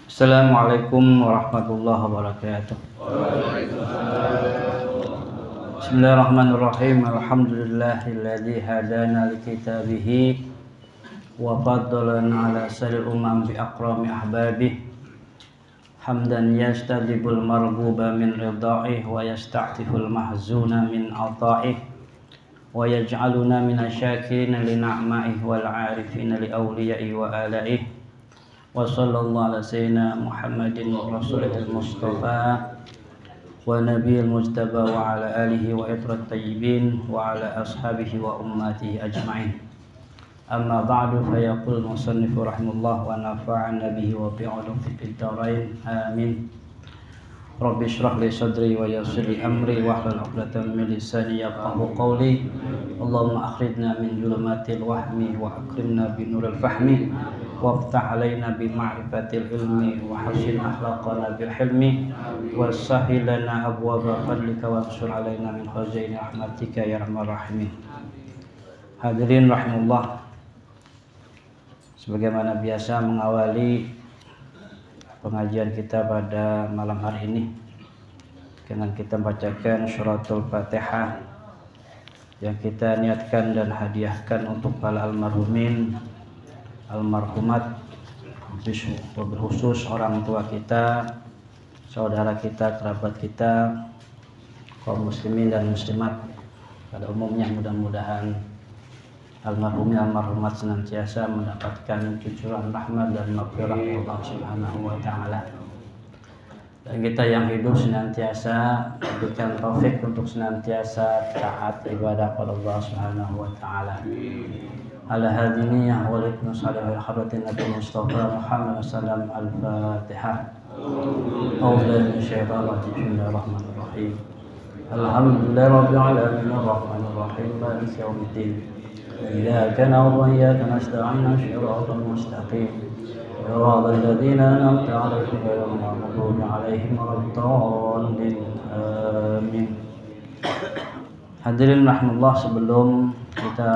Assalamualaikum warahmatullahi wabarakatuh. Bismillahirrahmanirrahim. Alhamdulillahilladzi hadana likitabihi wa faddalana ala sa'il umam bi akrami ahbabih. Hamdan yastadibul marghuba min ridha'ih wa yasta'tiful mahzuna min ata'ih wa yaj'aluna minasyakirin li na'ma'ih wal 'arifina li awliya'i wa ala'ih. Wa sallallahu ala sayyidina Muhammadin rasulil mustafa wa nabiyil mujtaba wa ala alihi wa itrat tayyibin wa ala ashabihi wa ummatihi ajma'in. Amma ba'du, fa yaqul musannifu rahimahullah wa nafa'ana bihi wa bi'ulumihi fid dharain amin. Rabbi shrah li sadri wa yassir li amri wahlul 'uqdatam min lisani yafqahu qawli. Allahumma akhrijna min zulumatil wahmi wa akrimna bi nuril fahmi waftah alaina bi ma'rifatil ilmi wa hasin akhlaqana bil hilmi wa sahhil lana abwaaba fadlika wa ansur alaina min khazaini rahmatika ya arhamar rahimin. Hadirin rahimullah, sebagaimana biasa mengawali pengajian kita pada malam hari ini dengan kita membacakan suratul Fatihah yang kita niatkan dan hadiahkan untuk para almarhumin, almarhumat, berkhusus orang tua kita, saudara kita, kerabat kita, kaum muslimin dan muslimat pada umumnya. Mudah-mudahan almarhumin almarhumat senantiasa mendapatkan cucuran rahmat dan maghfirah Allah Subhanahu wa taala. Dan kita yang hidup senantiasa diberikan taufik untuk senantiasa taat ibadah kepada Allah Subhanahu wa taala. Ala hadini ya walikum sallallahu alaihi Nabi Mustafa Muhammad sallam al-Fatihah. A'udzu minasyaitonir rajim. Bismillahirrahmanirrahim. Alhamdulillahirabbil alamin arrahmanir rahim maliki yaumiddin. Iyyaka na'budu wa iyyaka nasta'in shiratal mustaqim. Shiratal ladzina an'amta 'alaihim ghairil maghdubi 'alaihim waladdallin. Amin. Hadirin rahmatullah, sebelum kita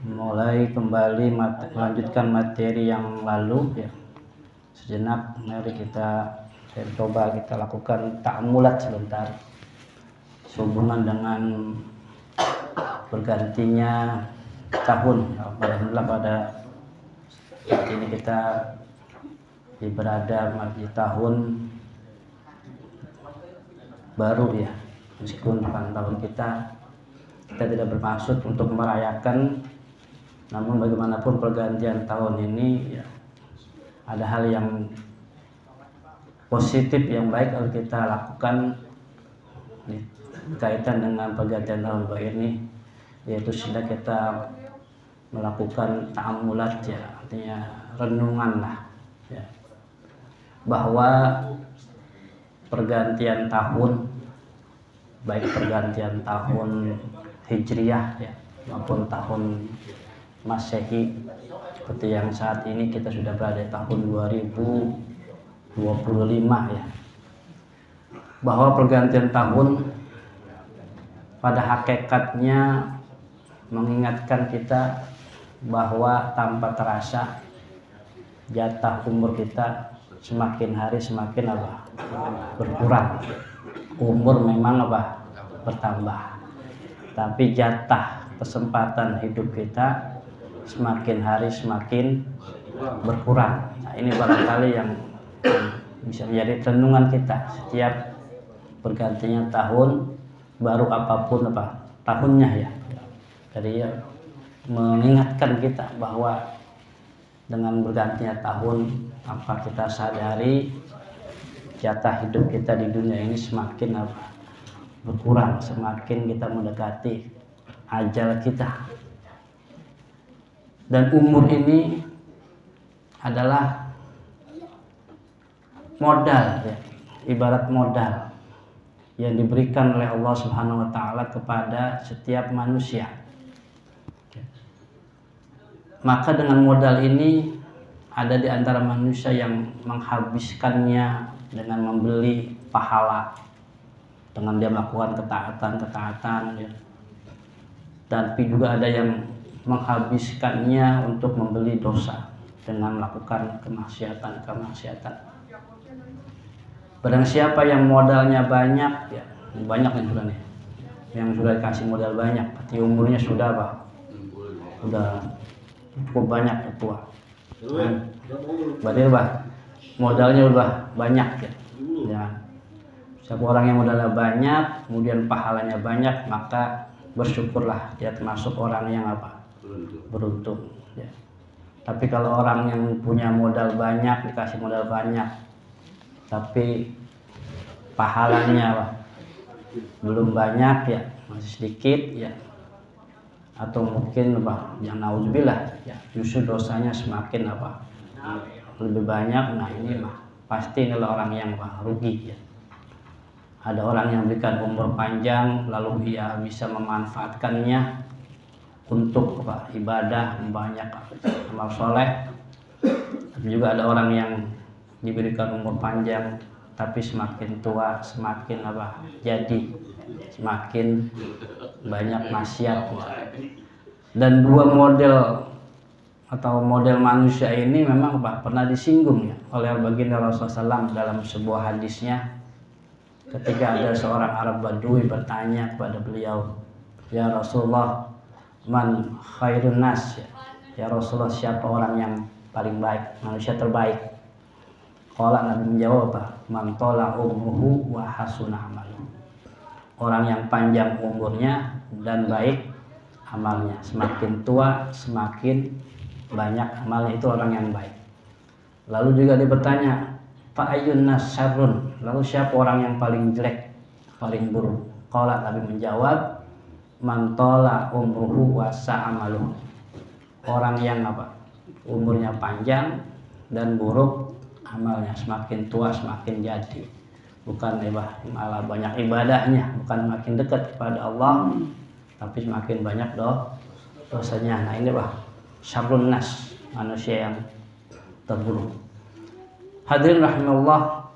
mulai kembali melanjutkan materi yang lalu ya, sejenak mari kita coba kita lakukan ta'ammulat sebentar sehubungan dengan bergantinya tahun. Alhamdulillah pada saat ini kita berada di tahun baru ya, meskipun bukan tahun kita tidak bermaksud untuk merayakan, namun bagaimanapun pergantian tahun ini ya, ada hal yang positif yang baik harus kita lakukan berkaitan dengan pergantian tahun baru ini, yaitu sudah kita melakukan ta'ammulat ya, artinya renungan lah ya, bahwa pergantian tahun, baik pergantian tahun Hijriyah ya maupun tahun Masehi, seperti yang saat ini kita sudah berada di tahun 2025 ya, bahwa pergantian tahun pada hakikatnya mengingatkan kita bahwa tanpa terasa jatah umur kita semakin hari semakin berkurang. Umur memang bertambah, tapi jatah kesempatan hidup kita semakin hari semakin berkurang. Nah, ini barangkali yang bisa menjadi renungan kita setiap bergantinya tahun baru, apapun tahunnya ya. Jadi ya, mengingatkan kita bahwa dengan bergantinya tahun, apa kita sadari jatah hidup kita di dunia ini semakin berkurang, semakin kita mendekati ajal kita. Dan umur ini adalah modal ya, ibarat modal yang diberikan oleh Allah Subhanahu wa taala kepada setiap manusia. Maka dengan modal ini ada di antara manusia yang menghabiskannya dengan membeli pahala, dengan dia melakukan ketaatan ya. Tapi juga ada yang menghabiskannya untuk membeli dosa. dengan melakukan kemaksiatan. Barang siapa yang modalnya banyak, ya banyak nih sudah nih, yang sudah dikasih modal banyak, berarti umurnya sudah apa? Sudah cukup banyak tua. Berarti apa? Modalnya udah banyak ya. Ya. Siapa orang yang modalnya banyak, kemudian pahalanya banyak, maka bersyukurlah dia termasuk orang yang apa? Beruntung. Ya. Tapi kalau orang yang punya modal banyak, dikasih modal banyak, tapi pahalanya apa? Belum banyak ya, masih sedikit ya, atau mungkin apa? Yang nauzubillah ya, justru dosanya semakin apa? Lebih banyak. Nah ini mah pasti adalah orang yang rugi ya. Ada orang yang berikan umur panjang lalu ia bisa memanfaatkannya untuk ibadah, banyak amal soleh. Tapi juga ada orang yang diberikan umur panjang tapi semakin tua semakin jadi semakin banyak maksiat. Dan dua model atau model manusia ini memang pernah disinggung ya oleh baginda Rasulullah SAW dalam sebuah hadisnya, ketika ada seorang Arab Badui bertanya kepada beliau, "Ya Rasulullah, man khairun nas?" Ya Rasulullah, siapa orang yang paling baik, manusia terbaik? Qala, Nabi menjawab, "Man tola umruhu wa hasuna amaluhu." Orang yang panjang umurnya dan baik amalnya. Semakin tua semakin banyak amalnya, itu orang yang baik. Lalu juga dia bertanya, "Fa ayyun nas syarrun?" Lalu siapa orang yang paling jelek, paling buruk? Qala, Nabi menjawab, "Man tola umruhu wa sa'amaluhu." Orang yang umurnya panjang dan buruk amalnya, semakin tua semakin jadi. Bukan malah banyak ibadahnya, bukan makin dekat kepada Allah, tapi semakin banyak dosanya. Nah ini syarrun nas, manusia yang terburuk. Hadirin rahimallah,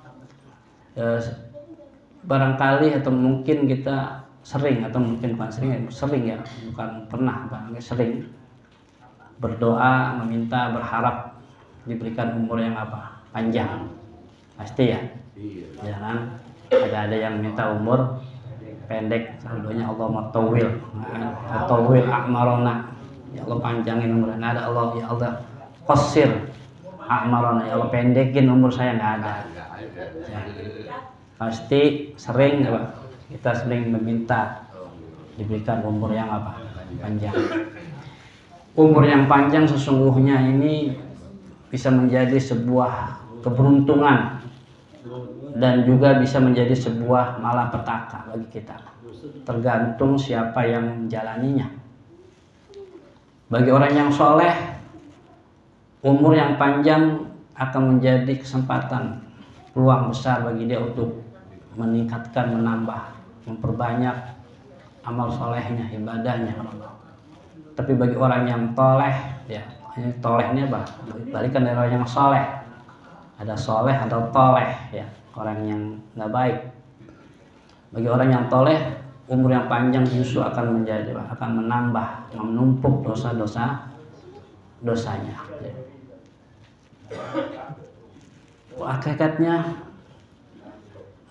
barangkali atau mungkin kita sering, atau mungkin bukan sering ya, bukan pernah, sering berdoa, meminta, berharap diberikan umur yang panjang. Pasti ya. Jangan ada yang minta umur pendek, doanya Allahumma tawil a'marona, ya Allah panjangin umur. Nggak ada Allah, ya Allah qashir a'marona, ya Allah pendekin umur saya. Nggak ada ya. Pasti sering kita sering meminta diberikan umur yang panjang. Umur yang panjang sesungguhnya ini bisa menjadi sebuah keberuntungan dan juga bisa menjadi sebuah malapetaka bagi kita, tergantung siapa yang menjalaninya. Bagi orang yang soleh, umur yang panjang akan menjadi kesempatan, peluang besar bagi dia untuk meningkatkan, menambah, memperbanyak amal solehnya, ibadahnya. Tapi bagi orang yang toleh, ya ini tolehnya balikan dari orang yang soleh. Ada soleh, ada toleh, ya orang yang nggak baik. Bagi orang yang toleh, umur yang panjang justru akan menambah, menumpuk dosanya. Ya. Hakikatnya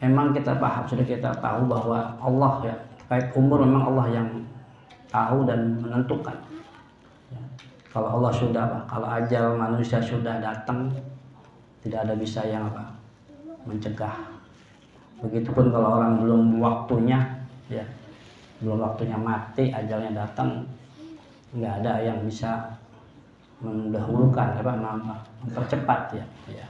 memang kita paham, sudah kita tahu bahwa Allah ya, baik umur memang Allah yang tahu dan menentukan. Ya. Kalau Allah sudah kalau ajal manusia sudah datang, tidak ada bisa yang mencegah. Begitupun kalau orang belum waktunya, ya belum waktunya mati, ajalnya datang, nggak ada yang bisa mendahulukan, mempercepat ya.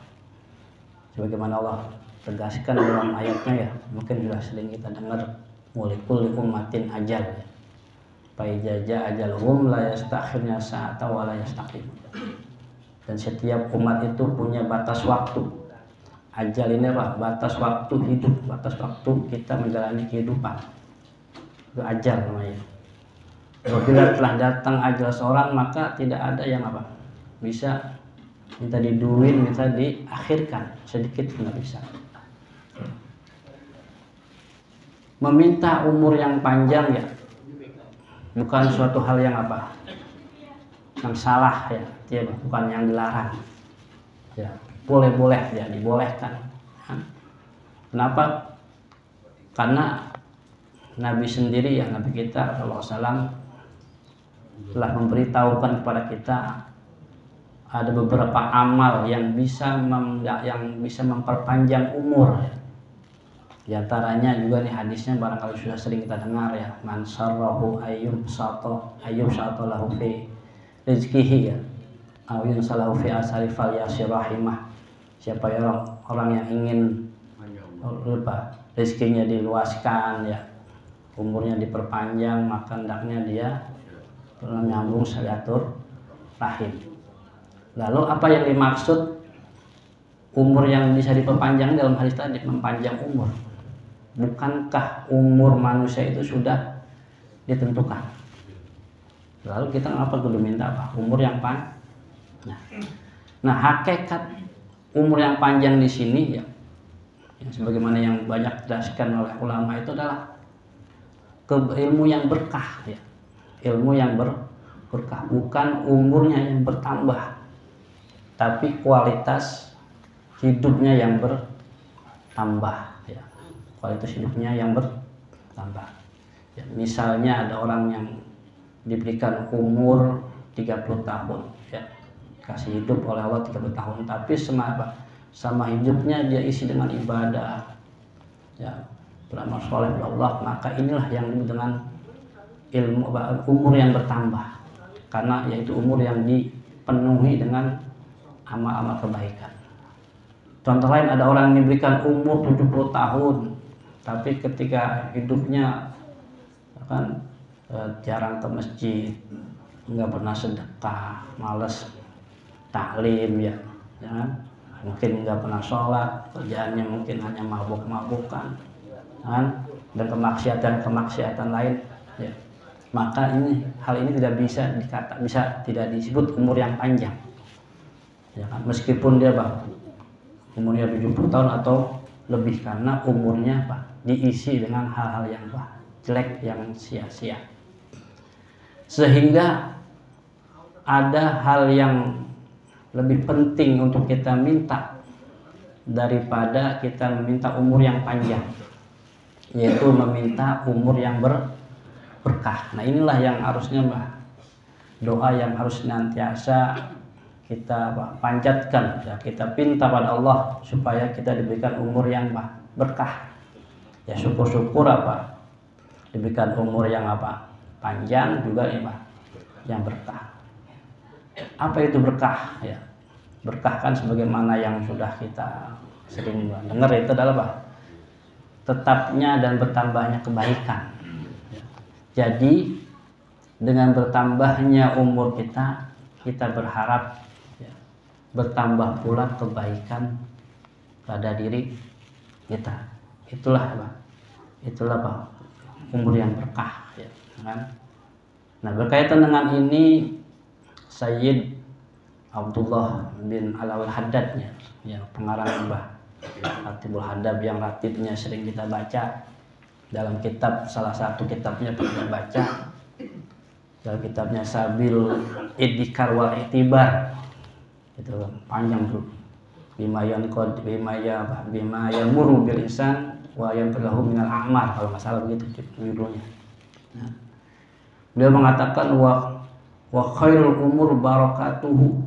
Sebagaimana Allah tegaskan dalam ayatnya ya, mungkin sudah sering kita dengar, mulikul ummatin ajal ya. Faijaja ajaluhum la yastakhiruna sa'ata wa la yastaqim. Dan setiap umat itu punya batas waktu. Ajal ini batas waktu hidup, batas waktu kita menjalani kehidupan. Itu ajal namanya. Apabila telah datang ajal seorang, maka tidak ada yang bisa minta diduin, minta diakhirkan, sedikit pun tidak bisa. Meminta umur yang panjang ya bukan suatu hal yang yang salah ya, dia bukan yang dilarang. Ya, boleh-boleh ya, dibolehkan. Kenapa? Karena Nabi sendiri ya, Nabi kita SAW telah memberitahukan kepada kita ada beberapa amal yang bisa memperpanjang umur. Di antaranya juga nih hadisnya barangkali sudah sering kita dengar ya, man sarrahu ayyub sato lahu fi rizqihi ya, aw yunsalahu fi asari falyasir rahimah. Siapa orang yang ingin rezekinya diluaskan ya, umurnya diperpanjang, maka hendaknya dia menyambung silatur rahim. Lalu apa yang dimaksud umur yang bisa diperpanjang dalam hadis tadi? Mempanjang umur. Bukankah umur manusia itu sudah ditentukan? Lalu kita ngapa kudu minta apa? Umur yang panjang. Nah, hakikat umur yang panjang di sini ya, yang sebagaimana yang banyak dijelaskan oleh ulama itu adalah ilmu yang berkah ya. Ilmu yang berkah, bukan umurnya yang bertambah, tapi kualitas hidupnya yang bertambah ya. Kualitas hidupnya yang bertambah ya, misalnya ada orang yang diberikan umur 30 tahun ya, kasih hidup oleh Allah 30 tahun, tapi sama hidupnya dia isi dengan ibadah ya, beramal soleh kepada Allah, maka inilah yang disebut dengan umur yang bertambah, karena yaitu umur yang dipenuhi dengan amal-amal kebaikan. Contoh lain, ada orang yang diberikan umur 70 tahun tapi ketika hidupnya kan jarang ke masjid, nggak pernah sedekah, malas taklim ya, mungkin nggak pernah sholat, kerjaannya mungkin hanya mabuk-mabukan kan, dan kemaksiatan lain ya, maka hal ini tidak bisa tidak disebut umur yang panjang ya kan? Meskipun dia umurnya 70 tahun atau lebih, karena umurnya diisi dengan hal-hal yang jelek, yang sia-sia, sehingga ada hal yang lebih penting untuk kita minta daripada kita meminta umur yang panjang, yaitu meminta umur yang berkah. Nah, inilah yang harusnya doa yang harus senantiasa kita panjatkan ya, kita pinta pada Allah supaya kita diberikan umur yang berkah ya. Syukur-syukur diberikan umur yang panjang juga yang berkah. Apa itu berkah ya? Berkah kan sebagaimana yang sudah kita sering dengar, itu adalah tetapnya dan bertambahnya kebaikan ya. Jadi dengan bertambahnya umur kita berharap ya, bertambah pula kebaikan pada diri kita. Itulah umur yang berkah ya kan? Nah, berkaitan dengan ini Sayyid Abdullah bin Al-Haddad ya, pengarang Ratibul Haddad, yang ratibnya sering kita baca dalam salah satu kitabnya pernah baca, dalam kitabnya Sabil Iddikar wal I'tibar, itu panjang tuh, bima yamuru bil insan wa yanfa'uhu minal a'mar, kalau nggak salah begitu judulnya. Nah, beliau mengatakan wa khairul umur barakatuhu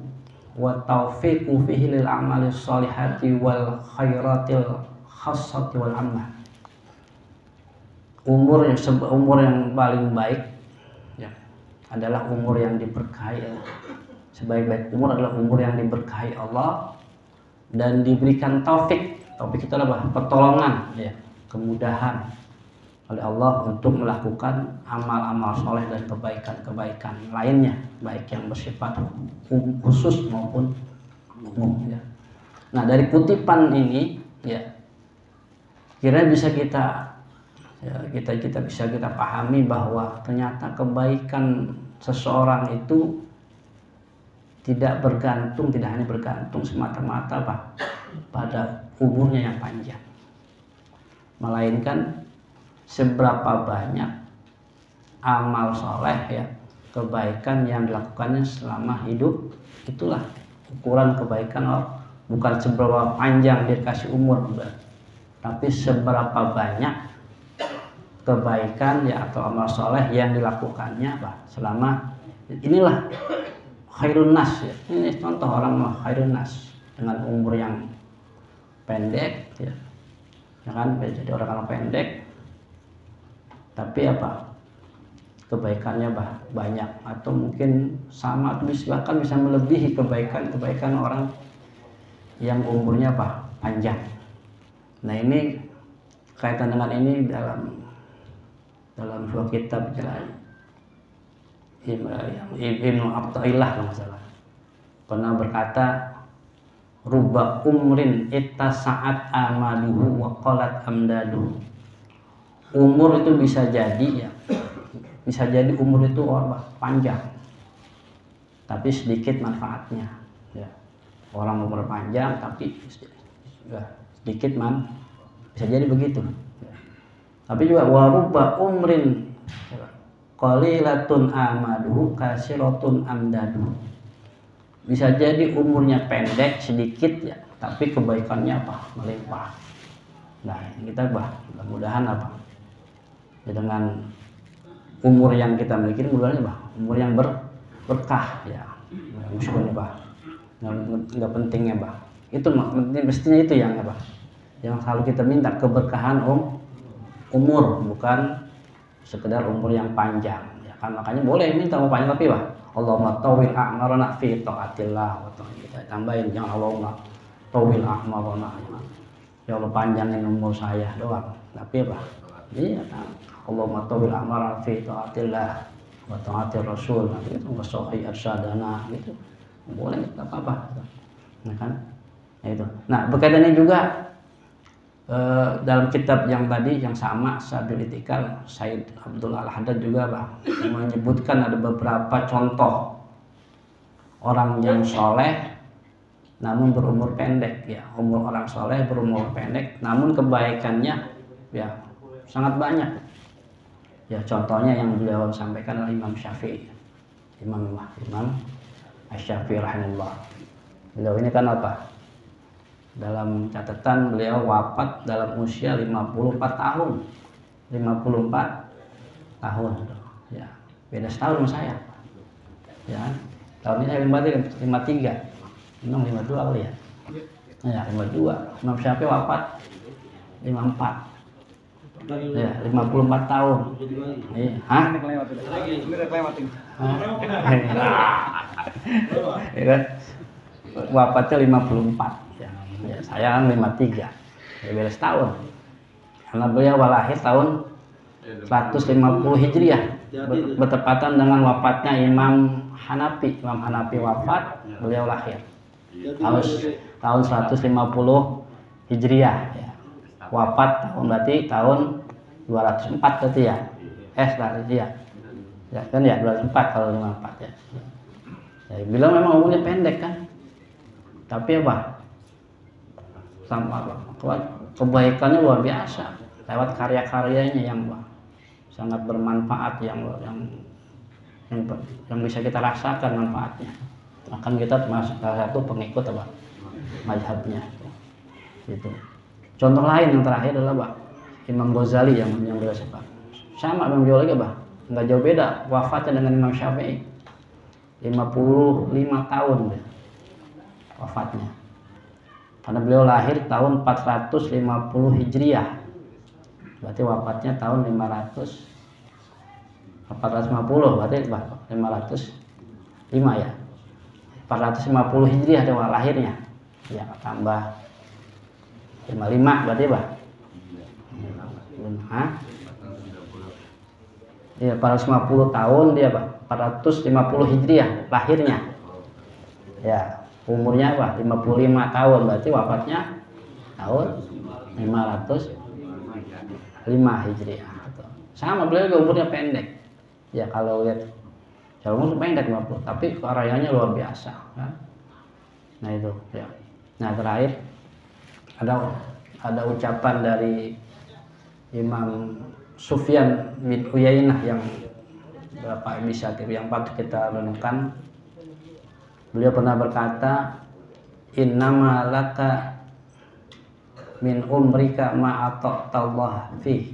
wa taufiqu fihi lil a'mali sholihati wal khairatil khassati wal ammah. Umur yang paling baik ya, adalah umur yang diberkahi ya. Sebaik-baik umur adalah umur yang diberkahi Allah dan diberikan taufik. Taufik itu adalah pertolongan ya, kemudahan oleh Allah untuk melakukan amal-amal soleh dan kebaikan-kebaikan lainnya, baik yang bersifat khusus maupun umum ya. Nah, dari kutipan ini ya, kira bisa kita bisa kita pahami bahwa ternyata kebaikan seseorang itu tidak hanya bergantung semata-mata pada umurnya yang panjang, melainkan seberapa banyak amal soleh ya kebaikan yang dilakukannya selama hidup. Itulah ukuran kebaikan, bukan seberapa panjang dia kasih umur, tapi seberapa banyak kebaikan ya atau amal soleh yang dilakukannya selama. Inilah khairun nas ya. Ini contoh orang khairun nas dengan umur yang pendek ya kan, jadi orang pendek tapi kebaikannya banyak, atau mungkin sama atau bahkan bisa melebihi kebaikan orang yang umurnya panjang. Nah, ini kaitan dengan ini dalam sebuah kitab Ibnu Athaillah kalau nggak salah pernah berkata, rubba umrin ittasa'at amaluhu wa qalat amdaduhu. Umur itu bisa jadi umur itu panjang tapi sedikit manfaatnya ya. Orang umur panjang tapi sedikit bisa jadi begitu ya. Tapi juga wa rubba umrin qalilatun amaluhu kasiratun amdaduhu. Bisa jadi umurnya pendek sedikit ya, tapi kebaikannya melimpah. Nah, kita mudah-mudahan ya, dengan umur yang kita miliki mudah-mudahan umur yang berkah ya. Meskipun nggak pentingnya itu mestinya itu yang yang selalu kita minta, keberkahan umur, bukan sekedar umur yang panjang ya kan. Makanya boleh minta umur panjang tapi Allahumma tawil a'marana fi ta'atillah, kita tambahin jangan Allahumma tawil a'marana ya Allah panjangin umur saya doang, tapi iya kan, Allahumma tawil a'marana fi ta'atillah wa ta'atir rasul, itu wasohi arsyadana gitu, boleh tak apa-apa ya kan. Nah, itu. Nah, berkaitannya juga dalam kitab yang tadi yang sama Sabil Itikal, Said Abdul Al-Haddad juga menyebutkan ada beberapa contoh orang yang soleh namun berumur pendek ya. Orang soleh berumur pendek namun kebaikannya ya sangat banyak ya. Contohnya yang beliau sampaikan adalah Imam Syafi'i, Imam Asy-Syafi'i rahimahullah. Beliau ini kan dalam catatan beliau wafat dalam usia 54 tahun. 54 tahun ya, beda setahun sama saya ya. Tahun ini 53, memang 52 kali ya. Ya 52. Imam Syafi'i wafat 54 ya, 54 tahun. Hah? Ya kan? Wafatnya 54 ya, saya kan 53 ya, beda setahun karena beliau lahir tahun 150 Hijriah bertepatan dengan wafatnya Imam Hanafi. Imam Hanafi wafat, beliau lahir tahun 150 Hijriah ya. Wafat berarti tahun 204 berarti ya. Ya kan ya 204 kalau 54 ya. Ya bilang memang umurnya pendek kan. Tapi sama kebaikannya luar biasa lewat karya-karyanya yang sangat bermanfaat, yang bisa kita rasakan manfaatnya. Akan kita termasuk salah satu pengikut mazhabnya. Itu. Contoh lain yang terakhir adalah Imam Ghazali yang beliau sama Imam Ghazali nggak jauh beda wafatnya dengan Imam Syafi'i, 55 tahun wafatnya. Karena beliau lahir tahun 450 Hijriah. Berarti wafatnya tahun 450 berarti 505 ya. 450 Hijriah ada lahirnya. Ya, tambah 55 berarti Iya, 450 tahun dia 450 Hijriah lahirnya. Ya. Umurnya 55 tahun, berarti wafatnya tahun 505 Hijriah. Sama beliau juga umurnya pendek. Ya kalau lihat kalau umur pendek 50, tapi karyanya luar biasa kan? Nah itu ya. Nah terakhir ada ucapan dari Imam Sufyan bin Uyainah berapa bisa yang patut kita renungkan. Beliau pernah berkata, innama laka min umrika ma ata'tallah fi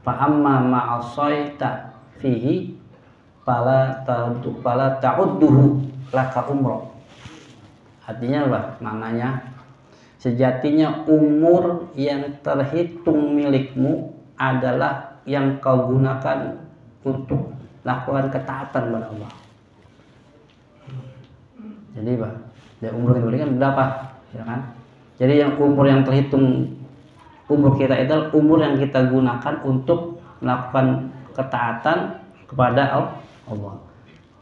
fa amma ma asaita fihi fala ta'udduhu laka umroh. Artinya apa? Maknanya sejatinya umur yang terhitung milikmu adalah yang kau gunakan untuk lakukan ketaatan kepada Allah. Jadi Pak, ya umur itu kan berapa, ya kan? Jadi yang umur yang terhitung umur kita itu adalah umur yang kita gunakan untuk melakukan ketaatan kepada Allah.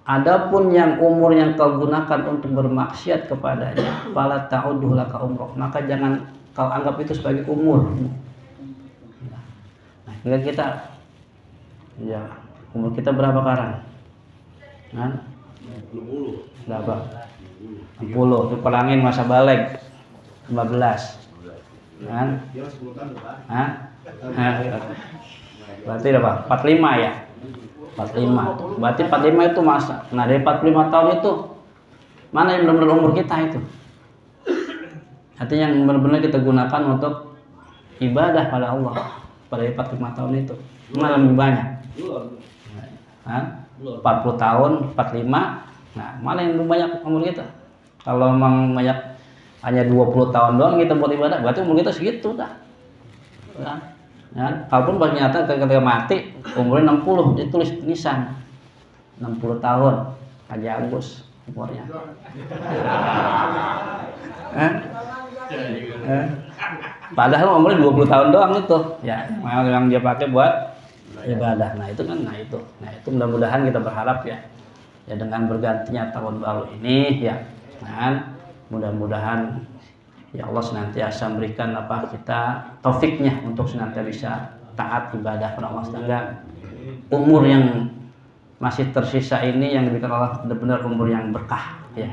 Adapun yang umur yang kau gunakan untuk bermaksiat kepadanya, fala ta'udhu laka umroh, maka jangan kau anggap itu sebagai umur. Nah, jika kita, ya umur kita berapa sekarang? Kan? Berapa? 60. Itu pelangin masa balik 15. Kan? Hah? Berarti berapa? 45 ya? 45. Berarti 45 itu masa. Nah, dari 45 tahun itu mana yang benar-benar umur kita itu? Artinya yang benar-benar kita gunakan untuk ibadah pada Allah pada 45 tahun itu. Mana lebih banyak? Nah, 40 tahun, 45. Nah, mana yang lebih banyak umur kita? Kalau memang banyak hanya 20 tahun doang kita buat ibadah, berarti umur kita segitu dah. Kan? Ya, kalaupun ternyata ketika mati umurnya 60, ditulis nisan 60 tahun Haji Agus umurnya. Padahal umurnya 20 tahun doang itu. Ya, yang dia pakai buat ibadah. Nah, itu mudah-mudahan kita berharap ya dengan bergantinya tahun baru ini ya kan, mudah-mudahan ya Allah senantiasa memberikan kita taufiknya untuk senantiasa bisa taat ibadah kepada Allah, sehingga umur yang masih tersisa ini yang diberikan Allah benar-benar umur yang berkah ya,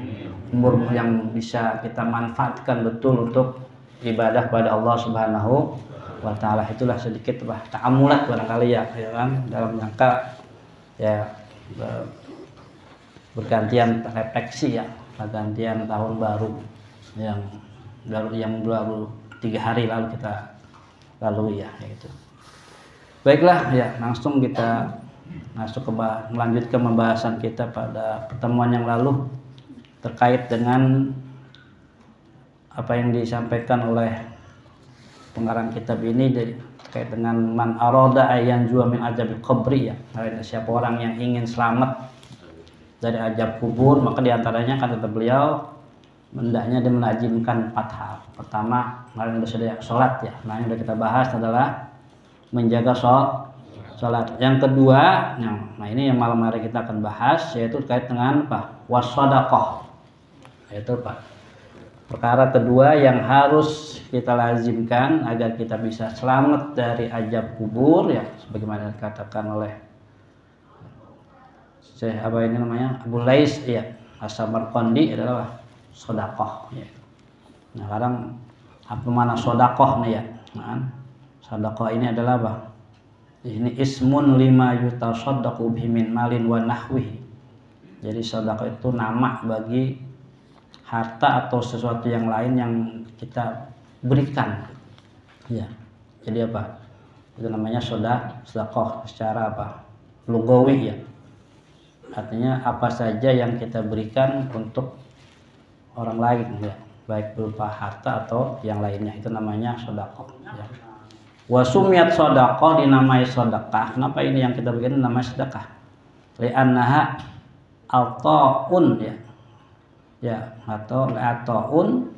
umur yang bisa kita manfaatkan betul untuk ibadah kepada Allah Subhanahu wa taala. Itulah sedikit ta'amulat barangkali ya kan, dalam rangka ya bergantian refleksi ya, pergantian tahun baru yang baru 3 hari lalu kita lalui ya gitu. Baiklah ya, langsung kita masuk melanjutkan pembahasan kita pada pertemuan yang lalu terkait dengan apa yang disampaikan oleh pengarang kitab ini terkait dengan man arada ayyan jua min ajabil qabri ya. Siapa orang yang ingin selamat dari azab kubur, maka diantaranya kata beliau hendaknya dia melazimkan 4 hal. Pertama, kemarin sudah sholat ya. Nah, yang sudah kita bahas adalah menjaga sholat. Yang kedua, nah ini yang malam hari kita akan bahas, yaitu terkait dengan wassadaqah. Yaitu perkara kedua yang harus kita lazimkan agar kita bisa selamat dari azab kubur ya, sebagaimana dikatakan oleh Abu Lais ya, As-Samarqandi adalah sedekah ya. Nah, sekarang apa mana sedekah nih ya? Nah, sedekah ini adalah apa? Ini ismun lima yutasaddaqu bihi min malin wa nahwihi. Jadi sedekah itu nama bagi harta atau sesuatu yang lain yang kita berikan. Ya. Jadi apa? Itu namanya sedekah secara lugawi ya. Artinya apa saja yang kita berikan untuk orang lain ya, baik berupa harta atau yang lainnya, itu namanya sedekah ya. Wa sumiyat sedekah, dinamai sedekah. Kenapa ini yang kita berikan namanya sedekah? Li'annaha ataun ya. Ya, atau ataun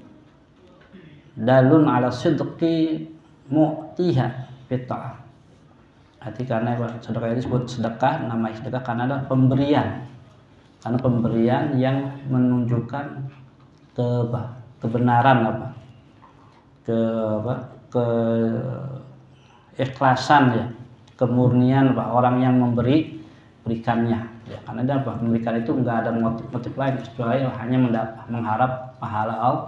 dalun ala sidqi mu'tiha fit'ah. Arti karena sedekah itu disebut sedekah, nama sedekah karena adalah pemberian. Karena pemberian yang menunjukkan kebenaran keikhlasan ya, kemurnian orang yang berikannya ya. Karena dia memberikan itu enggak ada motif lain kecuali hanya mengharap pahala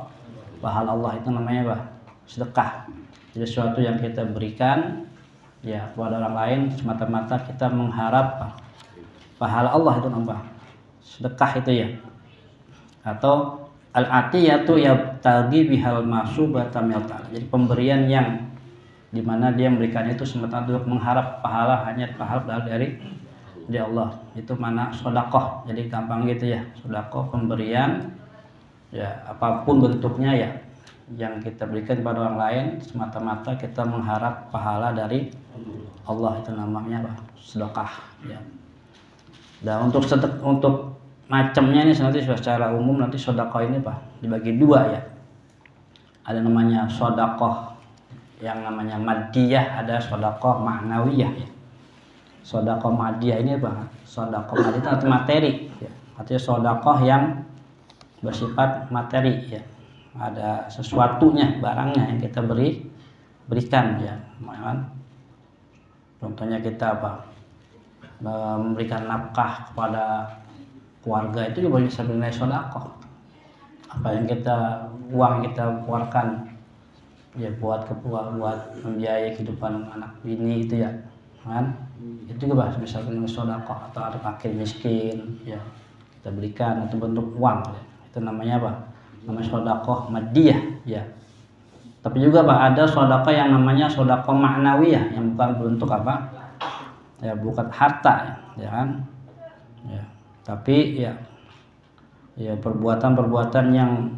Allah. Itu namanya sedekah. Jadi sesuatu yang kita berikan ya kepada orang lain semata-mata kita mengharap pahala Allah itu nambah. Sedekah itu ya. Atau al-atiyatu yabtaghi bihal masubata minal ta'ala. Jadi pemberian yang dimana dia memberikan itu semata untuk mengharap pahala, hanya pahala dari Allah. Itu mana sedekah. Jadi gampang gitu ya. Sedekah pemberian ya apapun bentuknya ya yang kita berikan kepada orang lain semata-mata kita mengharap pahala dari Allah, itu namanya apa? Sedekah ya. Dan untuk macamnya ini nanti secara umum nanti sedekah ini Pak dibagi dua ya. Ada namanya sedekah yang namanya madiyah, ada sedekah ma'nawiyah ya. Sedekah madiyah ini Pak, sedekah madiyah itu materi ya. Artinya sedekah yang bersifat materi ya. Ada sesuatunya, barangnya yang kita berikan ya. Contohnya kita memberikan nafkah kepada keluarga, itu juga bisa bernilai sedekah. Apa yang uang yang kita keluarkan ya buat membiayai kehidupan anak bini itu ya kan, itu juga bisa bernilai sedekah. Atau ada fakir miskin ya kita berikan, itu bentuk uang ya. Itu namanya apa? Namanya sedekah madiyah ya. Tapi juga ada sedekah yang namanya sedekah ma'nawiyah yang bukan bentuk apa? Ya bukan harta ya kan. Ya. Tapi ya perbuatan-perbuatan yang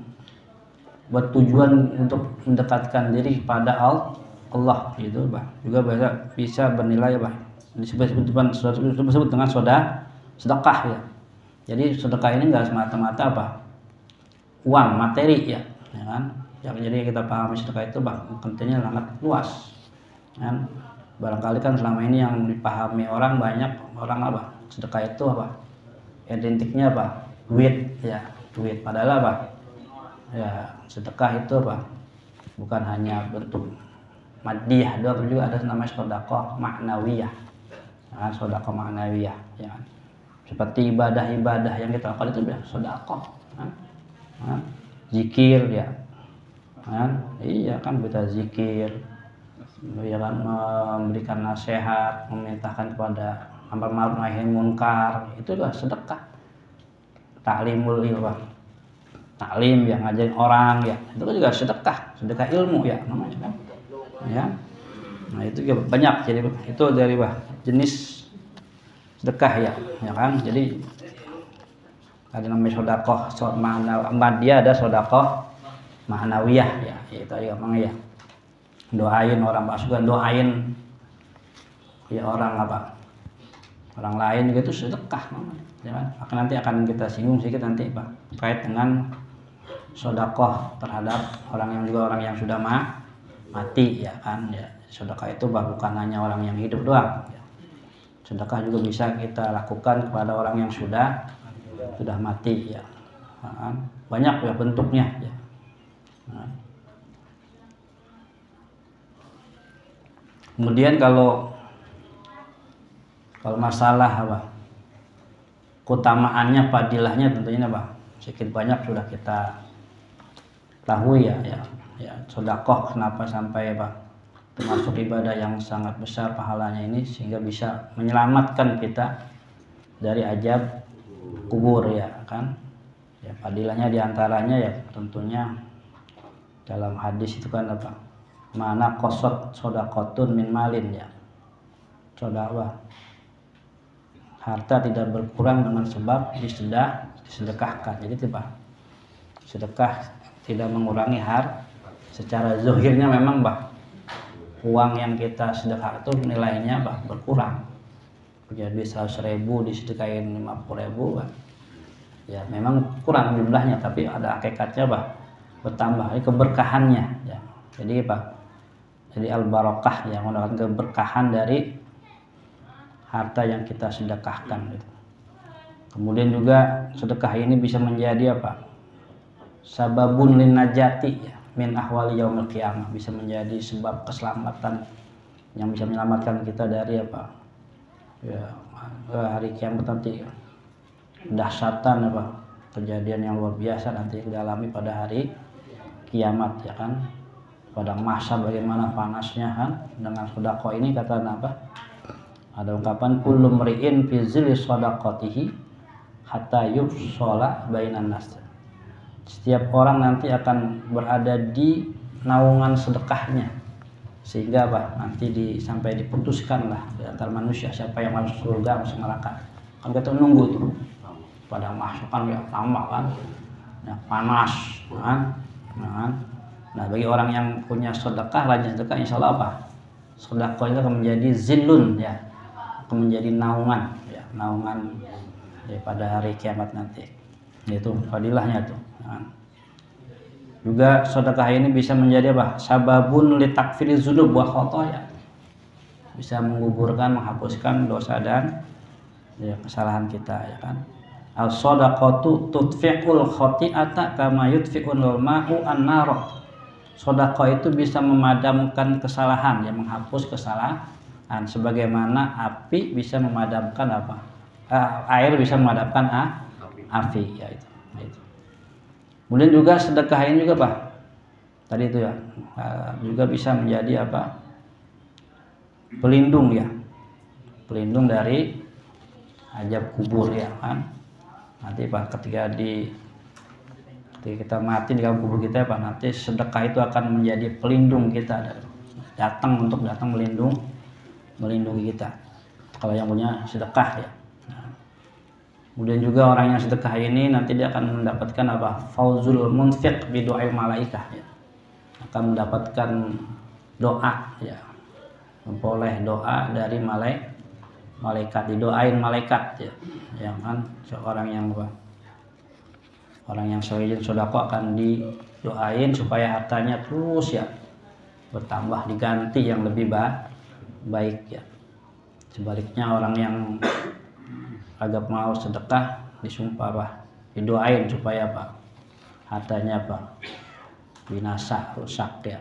bertujuan untuk mendekatkan diri kepada Allah gitu juga bisa bernilai disebut dengan sedekah ya. Jadi sedekah ini enggak semata-mata uang materi ya kan. Jadi kita pahami sedekah itu pentingnya sangat luas kan. Barangkali kan selama ini yang dipahami banyak orang sedekah itu identiknya duit ya, duit. Padahal ya sedekah itu bukan hanya bentuk madiyah doang, tapi juga ada namanya sedekah ma'nawiyah kan, sedekah ma'nawiyah ya kan. Seperti ibadah-ibadah yang kita lakukan itu sedekah kan. Zikir ya kan, iya kan, kita zikir ya kan, memberikan nasihat, memerintahkan kepada amar ma'ruf nahi munkar, itu juga sedekah. Ta'limul ilmu, taklim yang ngajarin orang ya, itu juga sedekah ilmu ya namanya kan ya. Nah itu juga banyak, jadi itu dari jenis sedekah ya kan. Jadi ada namanya sedekah madiyah, ada sedekah ma'nawiyah ya, itu emang ya doain orang juga, doain ya orang orang lain juga itu sedekah namanya ya kan. Nanti akan kita singgung sedikit nanti terkait dengan sedekah terhadap orang yang sudah mati ya kan ya. Sedekah itu bukan hanya orang yang hidup doang ya. Sedekah juga bisa kita lakukan kepada orang yang sudah mati ya kan. Banyak ya bentuknya ya. Kemudian kalau masalah keutamaannya, fadilahnya tentunya sedikit banyak sudah kita tahu ya. Sedekah kenapa sampai termasuk ibadah yang sangat besar pahalanya ini, sehingga bisa menyelamatkan kita dari azab kubur ya kan. Ya fadilahnya diantaranya ya tentunya dalam hadis itu kan mana qasat shadaqatun min malin ya. Sedekah harta tidak berkurang dengan sebab disedekahkan. Jadi sedekah tidak mengurangi secara zahirnya memang uang yang kita sedekah itu nilainya berkurang. Jadi 100.000 disedekahin 50.000 ya memang kurang jumlahnya, tapi ada hakikatnya bertambah, ini keberkahannya ya. Jadi al-barakah yang mendapatkan keberkahan dari harta yang kita sedekahkan gitu. Kemudian juga sedekah ini bisa menjadi sababun lin najati ya min ahwali yaumil qiyamah, bisa menjadi sebab keselamatan yang bisa menyelamatkan kita dari ya hari kiamat nanti. Dahsyatan kejadian yang luar biasa nanti kita alami pada hari kiamat ya kan. Pada masa bagaimana panasnya kan, dengan sedekah ini kata Ada ungkapan kullu mri'in fi zilli shadaqatihi hatta yufshala bainan nas. Setiap orang nanti akan berada di naungan sedekahnya, sehingga nanti sampai diputuskan lah di antara manusia siapa yang masuk surga, masuk neraka. Kan kita nunggu tuh pada masuk kan ya lama kan, ya, panas kan. Nah bagi orang yang punya sedekah, rajin sedekah, insya Allah sedekah itu akan menjadi zillun, ya, akan menjadi naungan, ya, naungan pada hari kiamat nanti. Itu fadilahnya tuh. Juga sedekah ini bisa menjadi sababun li takfiriz dzunub wa khotoya, bisa menggugurkan, menghapuskan dosa dan kesalahan kita, ya kan. As-shadaqatu tudfi'ul khoti'ata kama yudfi'ul ma'u an-nar. Sedekah itu bisa memadamkan kesalahan, ya, menghapus kesalahan, sebagaimana api bisa memadamkan air bisa memadamkan api, ya itu. Kemudian juga sedekah ini juga tadi itu ya, juga bisa menjadi pelindung, ya, pelindung dari azab kubur, ya kan. Nanti ketika kita mati di dalam kubur kita, nanti sedekah itu akan menjadi pelindung kita, datang melindungi kita kalau yang punya sedekah, ya. Kemudian juga orang yang sedekah ini nanti dia akan mendapatkan fauzul munfiq bi du'ai malaikah, ya. Akan mendapatkan doa, ya, memperoleh doa dari malaikat, didoain malaikat, ya. Yang kan seorang yang rajin sedekah akan didoain supaya hartanya terus, ya, bertambah, diganti yang lebih baik, ya. Sebaliknya orang yang agak mau sedekah disumpah didoain supaya hartanya binasa, rusak, ya.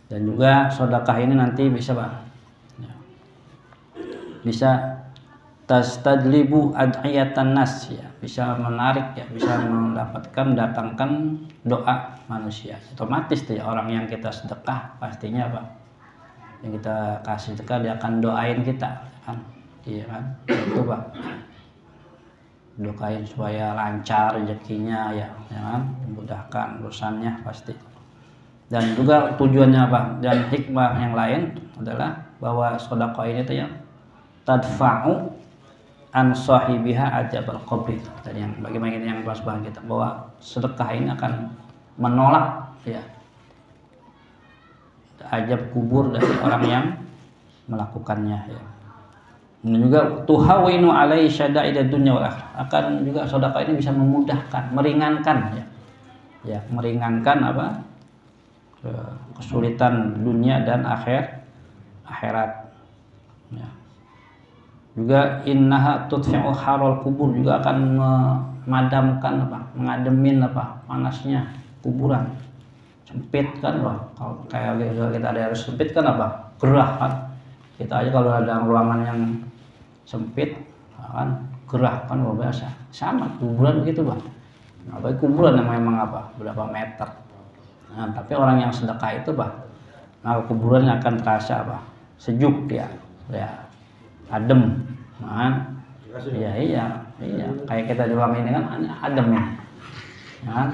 Dan juga sedekah ini nanti bisa bisa tastadlibu ad'iyatan nas, ya, bisa menarik, ya, bisa mendatangkan doa manusia. Otomatis tuh, ya, orang yang kita sedekah pastinya yang kita kasih sedekah dia akan doain kita, kan. Iya kan, itu doain supaya lancar rezekinya, ya kan, memudahkan urusannya pasti. Dan juga tujuannya dan hikmah yang lain adalah bahwa sedekah ini tuh, ya, tadfa'u an sahibiha adzabal qabr. Dan yang bagaimana yang bahas kita bahwa sedekah ini akan menolak, ya, azab kubur dari orang yang melakukannya, ya. Dan juga tuhawinu alai syada'idad dunya wal akhirah, akan juga sedekah ini bisa memudahkan, meringankan, ya, meringankan kesulitan dunia dan akhirat, ya. Juga innaha tudfi'u harul kubur, juga akan memadamkan mengademin panasnya kuburan. Sempit kan, kalau kayak kita ada harus sempit kan gerah kan. Kita aja kalau ada ruangan yang sempit kan gerah kan, luar biasa. Sama kuburan begitu, apalagi kuburan yang memang berapa meter. Nah, tapi orang yang sedekah itu maka kuburannya akan terasa sejuk, ya, adem, kan. Iya kayak kita di ruang ini kan adem, ya, kan.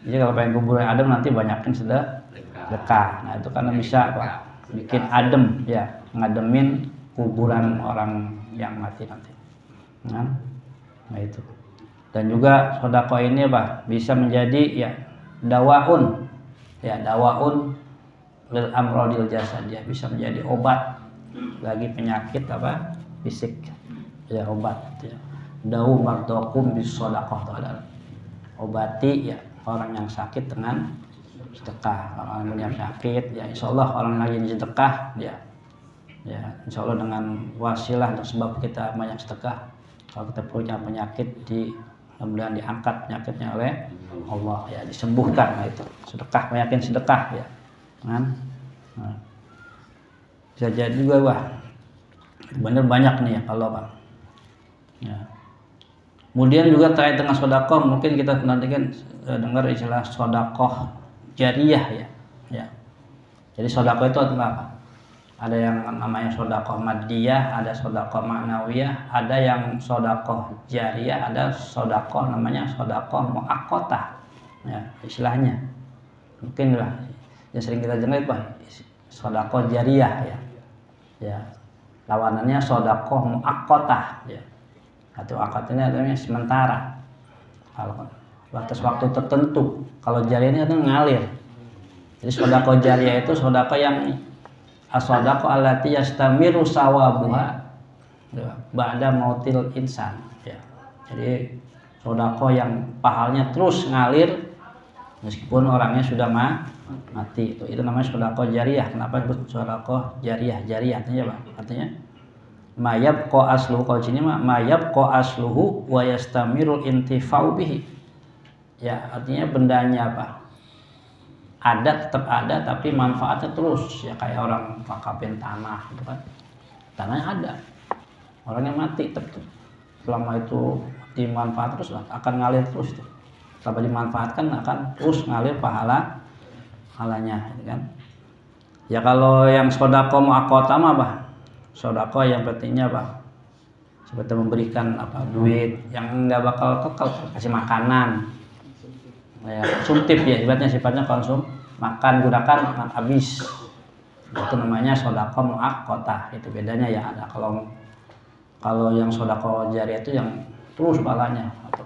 Jadi kalau pengen kuburan adem nanti banyakin sedekah. Nah itu karena bisa bikin adem, ya, ngademin kuburan orang yang mati nanti, kan. Nah itu. Dan juga sedekah ini bisa menjadi, ya, dawaun lil amrodil jasad, dia bisa menjadi obat bagi penyakit fisik, ya, obat, ya. Dawu mardokum bis sedekah, obati, ya, orang yang sakit dengan sedekah. Orang yang sakit, ya, insya Allah orang lagi sedekah, ya, insya Allah dengan wasilah dan sebab kita banyak sedekah, kalau kita punya penyakit kemudian diangkat penyakitnya oleh Allah, ya, disembuhkan. Nah itu sedekah, banyakin sedekah, ya, kan. Nah, bisa jadi juga bener banyak nih, ya, kalau ya. Kemudian juga terkait dengan sedekah, mungkin kita nanti kan dengar istilah sedekah jariyah, ya. Jadi sedekah itu adalah Ada yang namanya sedekah madiyah, ada sedekah ma'nawiyah, ada yang sedekah jariyah, ada sedekah namanya sedekah muaqqatah. Ya, istilahnya. Mungkin lah yang sering kita dengar Pak, sedekah jariyah ya. Ya. Lawanannya sedekah muaqqatah ya. Atau akad ini artinya sementara. Kalau batas waktu tertentu. Kalau jariyah ini artinya ngalir. Jadi sedekah jariyah itu sedekah yang as-sadaqah allati yastamiru sawabuha ba'da mautil insan ya. Jadi sedekah yang pahalanya terus ngalir meskipun orangnya sudah mati. Itu namanya sedekah jariyah. Kenapa disebut sedekah jariyah? Jariyah artinya apa? Artinya mayabqa asluhu, kalau sini mah mayabqa asluhu wa yastamiru intifa'u bihi. Ya, artinya bendanya apa? Ada, tetap ada, tapi manfaatnya terus ya, kayak orang wakafin tanah gitu kan, tanahnya ada, orangnya mati tetap selama itu dimanfaat terus akan ngalir terus tuh, selama dimanfaatkan akan terus ngalir pahalanya gitu kan. Ya kalau yang sedekah muaqqatah mah apa? Sedekah yang pentingnya apa? Seperti memberikan apa, duit yang enggak bakal kekal, kasih makanan ya, konsumtif ya, ibaratnya sifatnya makan gunakan habis, itu namanya sedekah muaqqatah. Itu bedanya ya. Ada kalau yang sedekah jariyah itu yang terus pahalanya, atau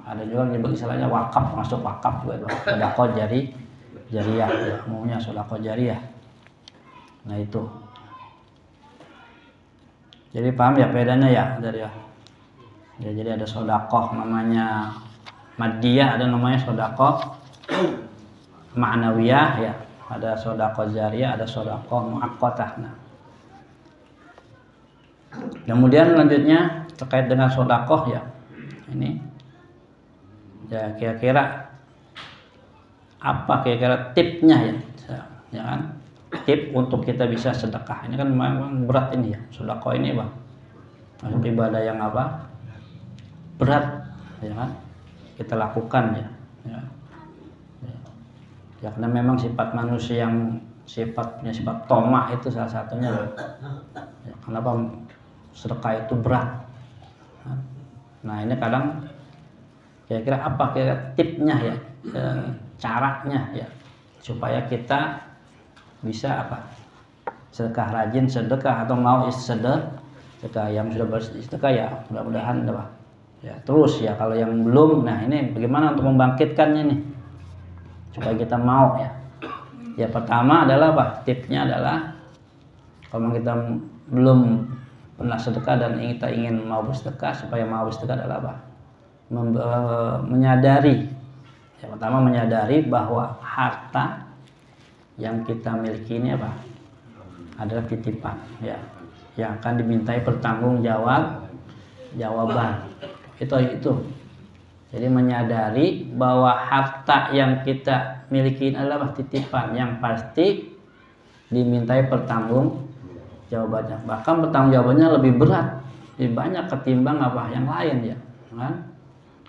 ada juga yang disebut istilahnya wakaf, masuk wakaf juga itu sedekah jariyah ya, umumnya sedekah jariyah. Nah itu, jadi paham ya bedanya ya dari ya. Jadi ada sedekah namanya madiyah, ada namanya sedekah ma'nawiyah ya, ada sedekah jariyah, ada sedekah muaqqatah. Nah, kemudian lanjutnya terkait dengan sedekah ya, ini ya kira-kira apa kira-kira tipnya ya kan, tip untuk kita bisa sedekah. Ini kan memang berat ini ya, sedekah ini Bang, masuk ibadah yang apa, berat ya kan, kita lakukan ya. Ya karena memang sifat manusia yang sifatnya sifat tomah itu salah satunya ya, kenapa sedekah itu berat. Nah ini kadang kira-kira apa kira tipnya ya, caranya ya, supaya kita bisa apa, sedekah, rajin sedekah atau mau sedekah. Yang sudah bersedekah ya mudah-mudahan ya terus ya. Kalau yang belum, nah ini bagaimana untuk membangkitkannya nih supaya kita mau ya. Ya pertama adalah apa? Tipsnya adalah kalau kita belum pernah sedekah dan kita ingin mau bersedekah, supaya mau bersedekah adalah apa? Menyadari. Yang pertama menyadari bahwa harta yang kita miliki ini apa? Adalah titipan ya, yang akan dimintai jawaban. Itu. Jadi menyadari bahwa harta yang kita miliki adalah titipan yang pasti dimintai jawabannya. Bahkan jawabannya lebih berat, lebih banyak ketimbang apa yang lain ya, kan?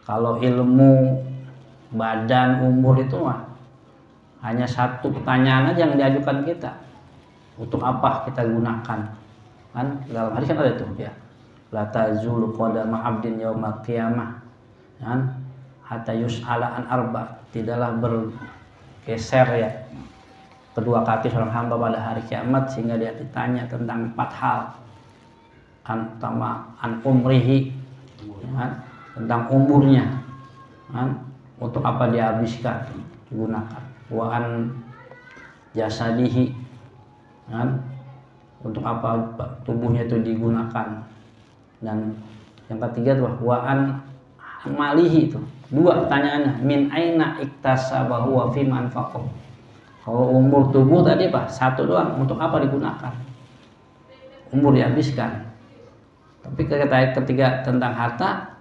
Kalau ilmu, badan, umur itu mah hanya satu pertanyaan aja yang diajukan kita. Untuk apa kita gunakan? Kan dalam hadis kan ada itu ya. La tazulu qadama 'abdin yaumal qiyamah. Kan hatta yus'ala an arba, tidaklah bergeser ya kedua kaki seorang hamba pada hari kiamat sehingga dia ditanya tentang 4 hal. An umrihi, kan? Tentang umurnya, kan? Untuk apa dia habiskan, digunakan. Wa an jasadihi, kan? Untuk apa tubuhnya itu digunakan. Dan yang ketiga tuh wa an malihi, itu 2 pertanyaannya, min aina iktasabahu wa fi manfaqah. Kalau umur tubuh tadi apa? 1 doang, untuk apa digunakan? Umur dihabiskan. Tapi ketiga tentang harta,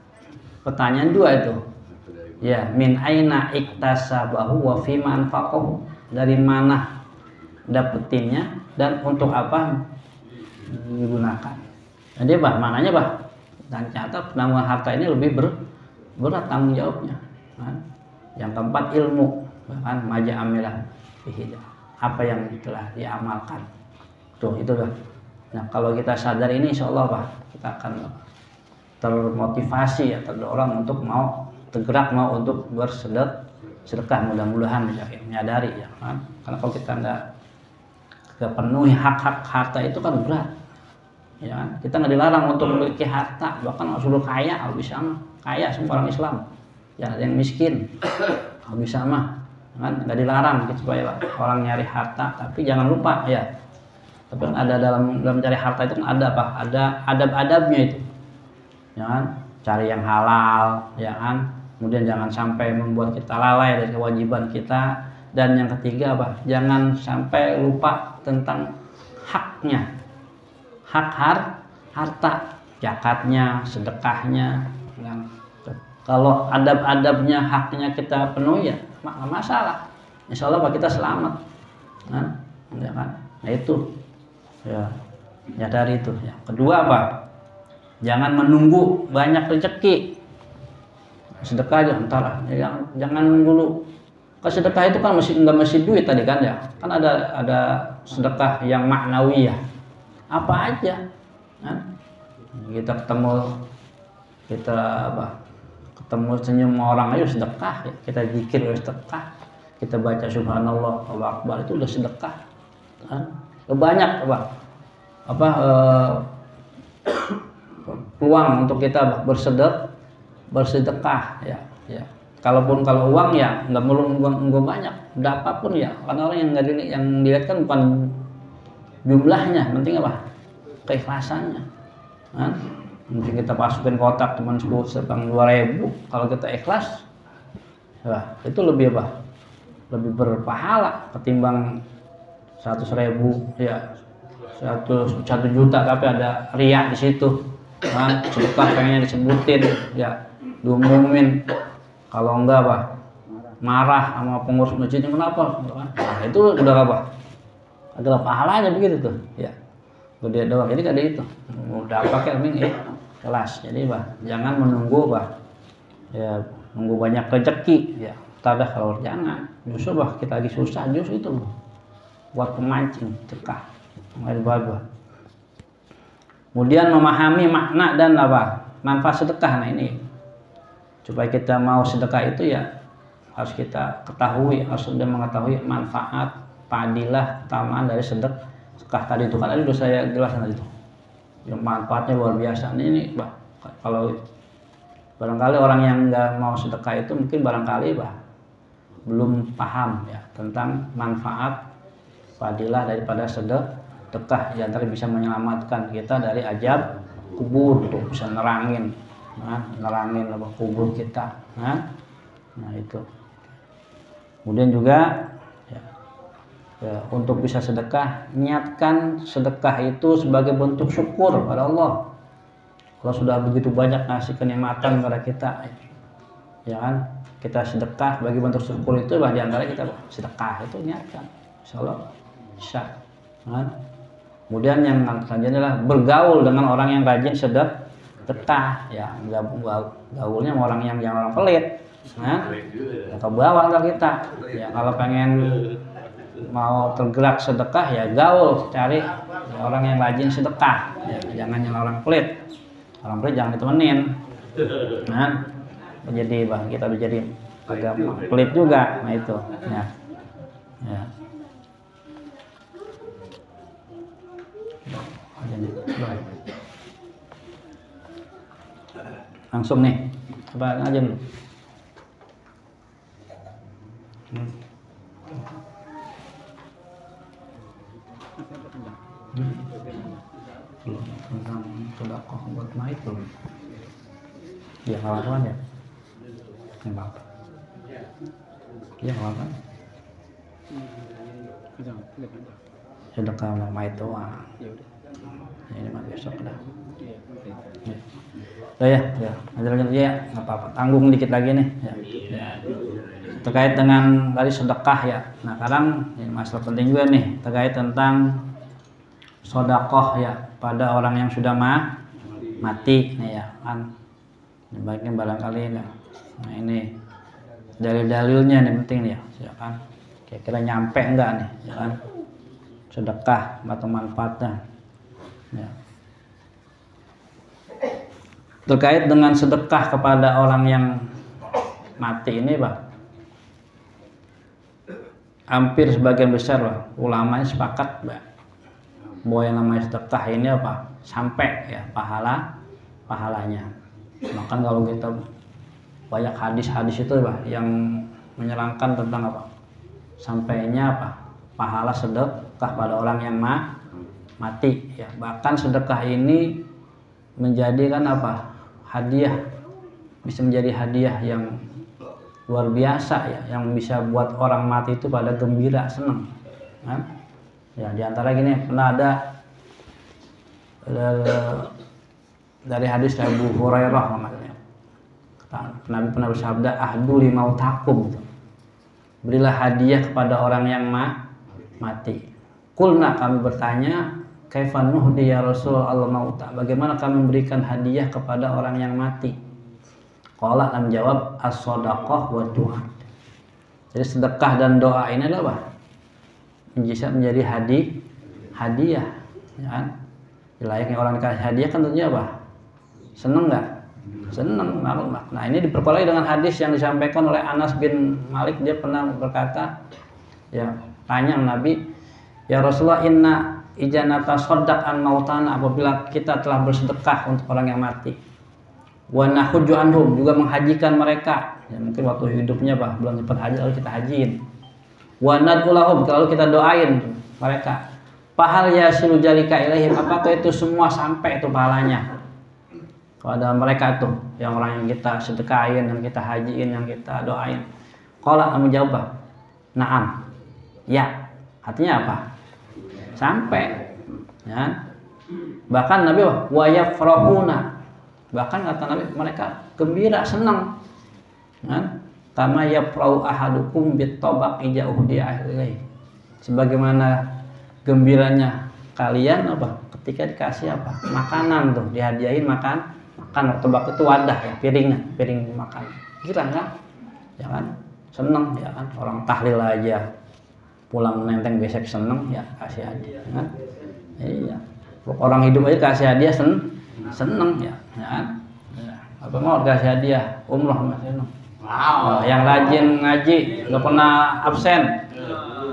pertanyaan 2 itu. Ya, min aina iktasabahu wa fi manfaqah. Dari mana dapetinnya dan untuk apa digunakan. Jadi mananya dan ternyata penanggungan harta ini lebih berat tanggung jawabnya, kan? Yang keempat ilmu, bahkan maja amilah bihidah, apa yang telah diamalkan. Tuh itu lah. Nah kalau kita sadar ini, insya Allah Pak, kita akan termotivasi ya, terdorong untuk mau tergerak mau untuk bersedekah. Mudah-mudahan ya, menyadari ya kan. Karena kalau kita nggak penuhi hak-hak harta itu kan berat. Ya kan? Kita nggak dilarang untuk memiliki harta, bahkan suruh kaya, bisa mah kaya semua orang Islam. Ya ada yang miskin, bisa mah kan nggak dilarang gitu, supaya orang nyari harta. Tapi jangan lupa ya. Tapi kan ada dalam cari harta itu kan ada apa? Ada adab-adabnya itu. Ya kan? Cari yang halal, ya kan? Kemudian jangan sampai membuat kita lalai dari kewajiban kita. Dan yang ketiga apa? Jangan sampai lupa tentang haknya. Hak harta, zakatnya, sedekahnya. Kalau adab-adabnya, haknya kita penuhi ya nggak masalah. Insya Allah kita selamat. Ya kan? Nah itu ya, nyadari itu. Ya. Kedua apa? Jangan menunggu banyak rezeki. Sedekah aja entar, ya, jangan nunggu dulu. Kalau sedekah itu kan nggak mesti duit tadi kan ya. Kan ada sedekah yang maknawi ya. Apa aja. Kan? Kita ketemu senyum orang aja sedekah. Ya. Kita zikir sedekah. Kita baca subhanallah, Allahu akbar, itu udah sedekah. Kan? Banyak peluang untuk kita bersedekah ya. Kalau uang ya nggak perlu uang banyak, berapapun ya, karena orang yang dilihat kan bukan jumlahnya, penting apa? Keikhlasannya. Kan? Mungkin kita masukin kotak teman 10 sedang 2.000, kalau kita ikhlas ya, itu lebih lebih berpahala ketimbang 100.000 ya, 1 juta tapi ada riak di situ. Kan sedekah pengennya disebutin ya, diumumin, kalau enggak marah sama pengurus masjidnya, kenapa? Nah, itu udah adalah pahalanya begitu tuh ya, gede doang. Jadi tadi itu udah pakai kelas. Jadi jangan menunggu ya, nunggu banyak rezeki ya, tadah kalau jangan justru kita lagi susah, justru itu buat pemancing sedekah. Kemudian memahami makna dan manfaat sedekah. Nah ini supaya kita mau sedekah itu ya harus kita ketahui, harus sudah mengetahui manfaat, fadilah, keutamaan dari sedekah tadi itu kan tadi sudah saya jelaskan tadi itu. Yang manfaatnya luar biasa. Ini kalau barangkali orang yang nggak mau sedekah itu mungkin barangkali belum paham ya tentang manfaat, fadilah daripada sedekah. Ya, antara bisa menyelamatkan kita dari azab kubur, tuh bisa nerangin kubur kita. Nah itu. Kemudian juga ya, untuk bisa sedekah, niatkan sedekah itu sebagai bentuk syukur pada Allah. Kalau sudah begitu banyak ngasih kenikmatan kepada kita, ya kan, kita sedekah bagi bentuk syukur itu di antara kita sedekah itu niatkan, insya Allah bisa. Kan? Kemudian yang selanjutnya adalah bergaul dengan orang yang rajin sedekah, ya, gaulnya sama orang yang jangan orang pelit, nah, atau bawa kita, ya kalau pengen mau tergerak sedekah ya gaul, cari ya, orang yang rajin sedekah, ya, jangan yang orang pelit jangan ditemenin, nah, jadi kita menjadi agak pelit juga, nah itu, ya. Langsung nih, coba aja dulu. Belum tentang sedekah buat mayit belum. Ya kawan-kawan ya. Enggak. Ya kawan-kawan. Sedekah sama mayit doang. Ini mah besok dah. Ya, lanjut ya, nggak apa-apa. Tanggung dikit lagi nih. Ya. Terkait dengan tadi sedekah ya. Nah sekarang ini masalah penting juga nih terkait tentang sedekah ya pada orang yang sudah mati nih ya kan. Baiknya barangkali nih. Nah ini dalil-dalilnya nih penting nih ya kan. Kira-kira nyampe enggak nih ya kan. sedekah atau manfaatnya. Ya. Terkait dengan sedekah kepada orang yang mati ini, Pak, hampir sebagian besar, Pak, ulamanya sepakat, Pak, bahwa yang namanya sedekah ini apa? Sampai ya pahalanya. Maka kalau kita banyak hadis-hadis itu, Pak, yang menyerangkan tentang apa? Sampainya apa? Pahala sedekah pada orang yang mati. Ya, bahkan sedekah ini menjadikan apa? Hadiah, bisa menjadi hadiah yang luar biasa ya, yang bisa buat orang mati itu pada gembira, senang. Kan? Ya, diantara gini pernah ada dari hadis Abu Hurairah namanya. Nabi pernah bersabda, ahdu limautakum, berilah hadiah kepada orang yang mati. Kulna, kami bertanya, kaifa nuhdi ya Rasulullah mauta, bagaimana kami memberikan hadiah kepada orang yang mati? Qala, kami jawab, as-shadaqah wa du'a. Jadi sedekah dan doa ini adalah apa? Bisa menjadi hadiah, ya kan? Layaknya orang dikasih hadiah kan tentunya apa? Seneng nggak? Seneng, malu. Nah, ini diperkuat dengan hadis yang disampaikan oleh Anas bin Malik. Dia pernah berkata, ya, tanya Nabi, ya Rasulullah, inna ijanata sodak an mautana, apabila kita telah bersedekah untuk orang yang mati, wa nahujju anhum, juga menghajikan mereka, ya, mungkin waktu hidupnya Pak belum sempat haji lalu kita hajiin, wa nad'u lahum, lalu kita doain mereka, fahal yasilu jalika ilaihim, apakah itu semua sampai itu pahalanya kepada mereka tuh, yang orang yang kita sedekahin, yang kita hajiin, yang kita doain? Qala, kami jawab, na'am, ya, artinya apa? Sampai, ya. Bahkan Nabi wa yafrahuna, bahkan kata Nabi mereka gembira, senang, kan? Kama yafrahu ahadukum bitobaq ija uhdi ahlihi, sebagaimana gembiranya kalian apa ketika dikasih apa makanan tuh, dihadiahin makan. Tobak itu wadah ya, piring makan. Kira enggak? Ya kan? Senang ya kan? Orang tahlil aja pulang nenteng besek seneng ya, kasih hadiah kan? Iya. Orang hidup aja kasih hadiah seneng ya kan? Ya. Apa mau kasih hadiah umroh Mas seneng. Wow. Yang rajin ngaji, nggak pernah absen,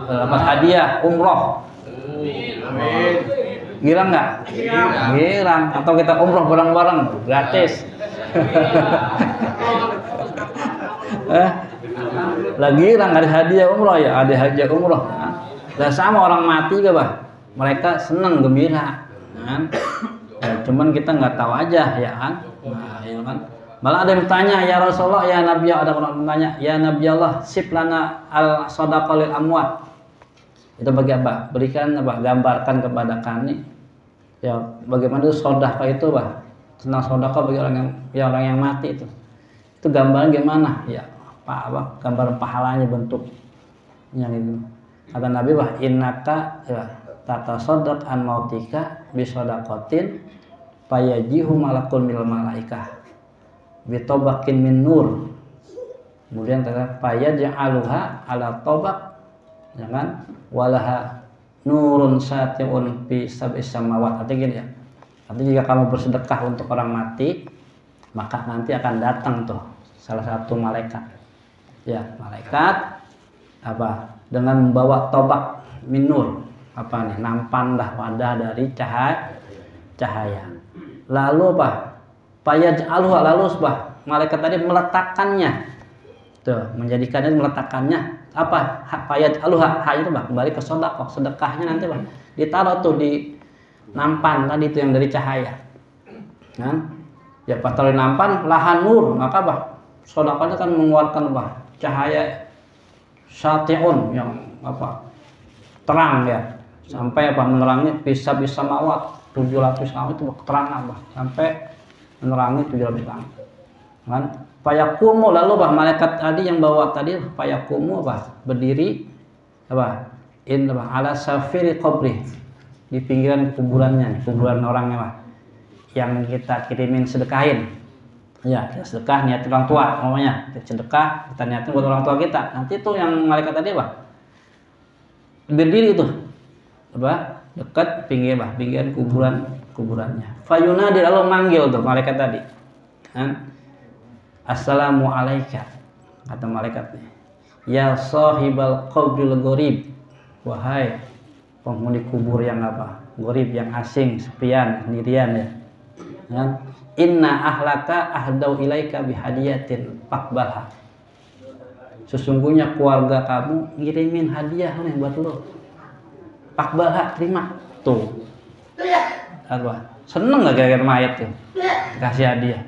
dapat hadiah umroh. Amin. Girang nggak? Girang. Atau kita umroh bareng-bareng gratis. Lagi girang ada hadiah umroh ya, ada hadiah umroh. Dan sama orang mati juga, Bah. Mereka senang gembira, kan? Ya, cuman kita nggak tahu aja ya kan. Nah, ya kan. Malah ada yang bertanya, ya Rasulullah, ya Nabi, ada orang bertanya, ya Nabi Allah, sip lana al sadaqah lil amwat. Itu bagi apa? Berikan apa? Gambarkan kepada kami. Ya, bagaimana itu sedekah itu, Bah? Tentang sedekah bagi orang yang mati itu. Itu gambaran gimana? Ya, apa? Gambar pahalanya, bentuknya itu. Kata Nabi, Bah, innaka ya, tatasaddaq an mautika bi shadaqatin fayajihu malakun minal malaikah bi tabaqin min nur. Kemudian kata fayaj'aluha ala tabaq, ya kan? Walaha nurun satiun fi sab'is samawat. Artinya gini ya. Artinya jika kamu bersedekah untuk orang mati, maka nanti akan datang tuh salah satu malaikat. Ya, malaikat apa? Dengan membawa tobak min nur. Apa nih? Nampan dah wadah dari cahaya. Lalu apa? Fayaj'aluha, lalu malaikat tadi meletakkannya. Tuh, menjadikannya, meletakkannya apa? Payat aluha, itu Bang, kembali ke sedekah. Sedekahnya nanti Bang ditaruh tuh di nampan tadi itu yang dari cahaya. Kan? Ya pas taruh di nampan lahan nur, maka Bang sedekahnya kan mengeluarkan Bang cahaya syatiun yang apa? Terang ya. Sampai apa menerangi bisa mawat 700 langit itu terang Bang, sampai menerangi 700 langit. Kan? Fayakumu, lalu Bah malaikat tadi yang bawa tadi fayakumu Bah berdiri apa? Ala safiri qabri, di pinggiran kuburannya, kuburan orangnya Bah, yang kita kirimin sedekahin. Ya, sedekah niat orang tua, namanya sedekah kita niatin buat orang tua kita. Nanti tuh yang malaikat tadi Bah berdiri itu apa? Dekat pinggiran kuburannya. Fayunadi, lalu manggil tuh malaikat tadi. Kan? Assalamu alayka, kata malaikatnya. Ya sahibal qabril gharib, wahai penghuni kubur yang apa? Gharib, yang asing, sepian, sendirian ya. Kan? Inna ahlaka ahdau ilaika bihadiyatin faqbalha. Sesungguhnya keluarga kamu ngirimin hadiah nih buat lo. Faqbalha, terima. Tuh. Apa? Seneng gak kira-kira mayat tuh? Kasih hadiah.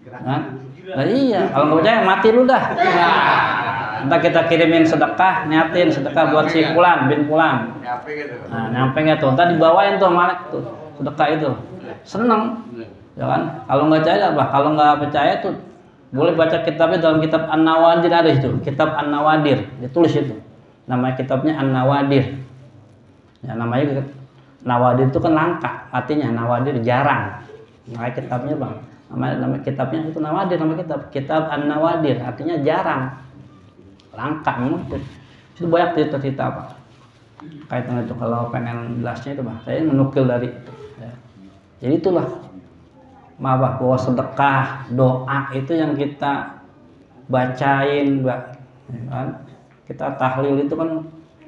Kan? Nah iya, kalau nggak percaya mati lu dah. Entah kita kirimin sedekah, niatin sedekah buat si Fulan bin Fulan. Nah, nyampe nggak tuh? Entar dibawain tuh malaikat tuh sedekah itu. Seneng, ya kan? Kalau nggak percaya apa? Kalau nggak percaya tuh boleh baca kitabnya, dalam kitab An-Nawadir ada itu. Kitab An-Nawadir ditulis itu. Namanya kitabnya An-Nawadir. Ya namanya Nawadir itu kan langka, artinya Nawadir jarang. Makanya kitabnya bang. Nama kitabnya itu Nawadir, nama kitab An-Nawadir, artinya jarang, langka. Itu banyak cerita-cerita apa kaitan itu. Kalau pengen jelasnya itu bang, saya menukil dari itu ya. Jadi itulah bahwa sedekah, doa itu yang kita bacain ya kan? Kita tahlil itu kan,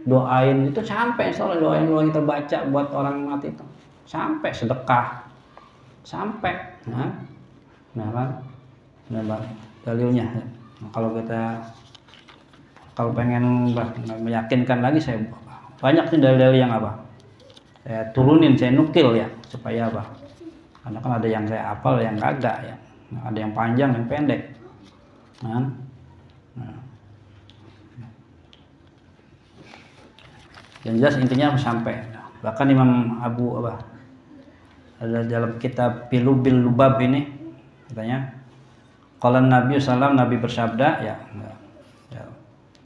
doain itu sampai, soalnya doain kita baca buat orang mati itu sampai, sedekah sampai nah kan, nah, dalilnya. Nah, kalau pengen meyakinkan lagi, saya banyak sih dalil yang apa saya turunin, saya nukil ya, supaya apa, karena kan ada yang saya hafal, yang kagak ya, ada yang panjang, yang pendek. Nah, yang jelas intinya sampai. Bahkan Imam Abu apa ada dalam kitab Bilubil Lubab ini katanya, kalau Nabi SAW, Nabi bersabda ya,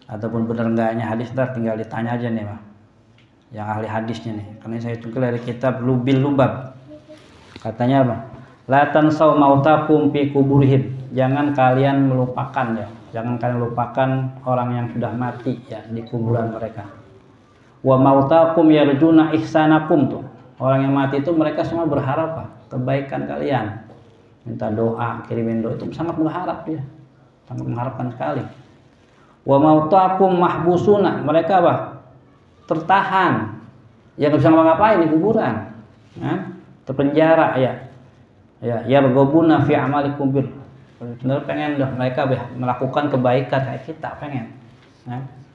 ataupun benar enggaknya hadis, tinggal ditanya aja nih Pak, yang ahli hadisnya nih, karena saya cukil dari kitab Lubil Lubab. Katanya apa? La tansau mautakum fi kuburihim, jangan kalian melupakan ya, jangan kalian lupakan orang yang sudah mati ya di kuburan mereka. Wa mautakum yarjuna ihsanakum, tuh orang yang mati itu mereka semua berharap apa? Kebaikan kalian, minta doa, kirimin doa, itu sangat berharap dia, sangat mengharapkan sekali. Wa mautakum mahbusuna, mereka apa? Tertahan, yang nggak bisa ngapa-ngapain di kuburan, terpenjara ya, yarghabuna fi amalikum bir, benar pengen dah mereka melakukan kebaikan kayak kita pengen,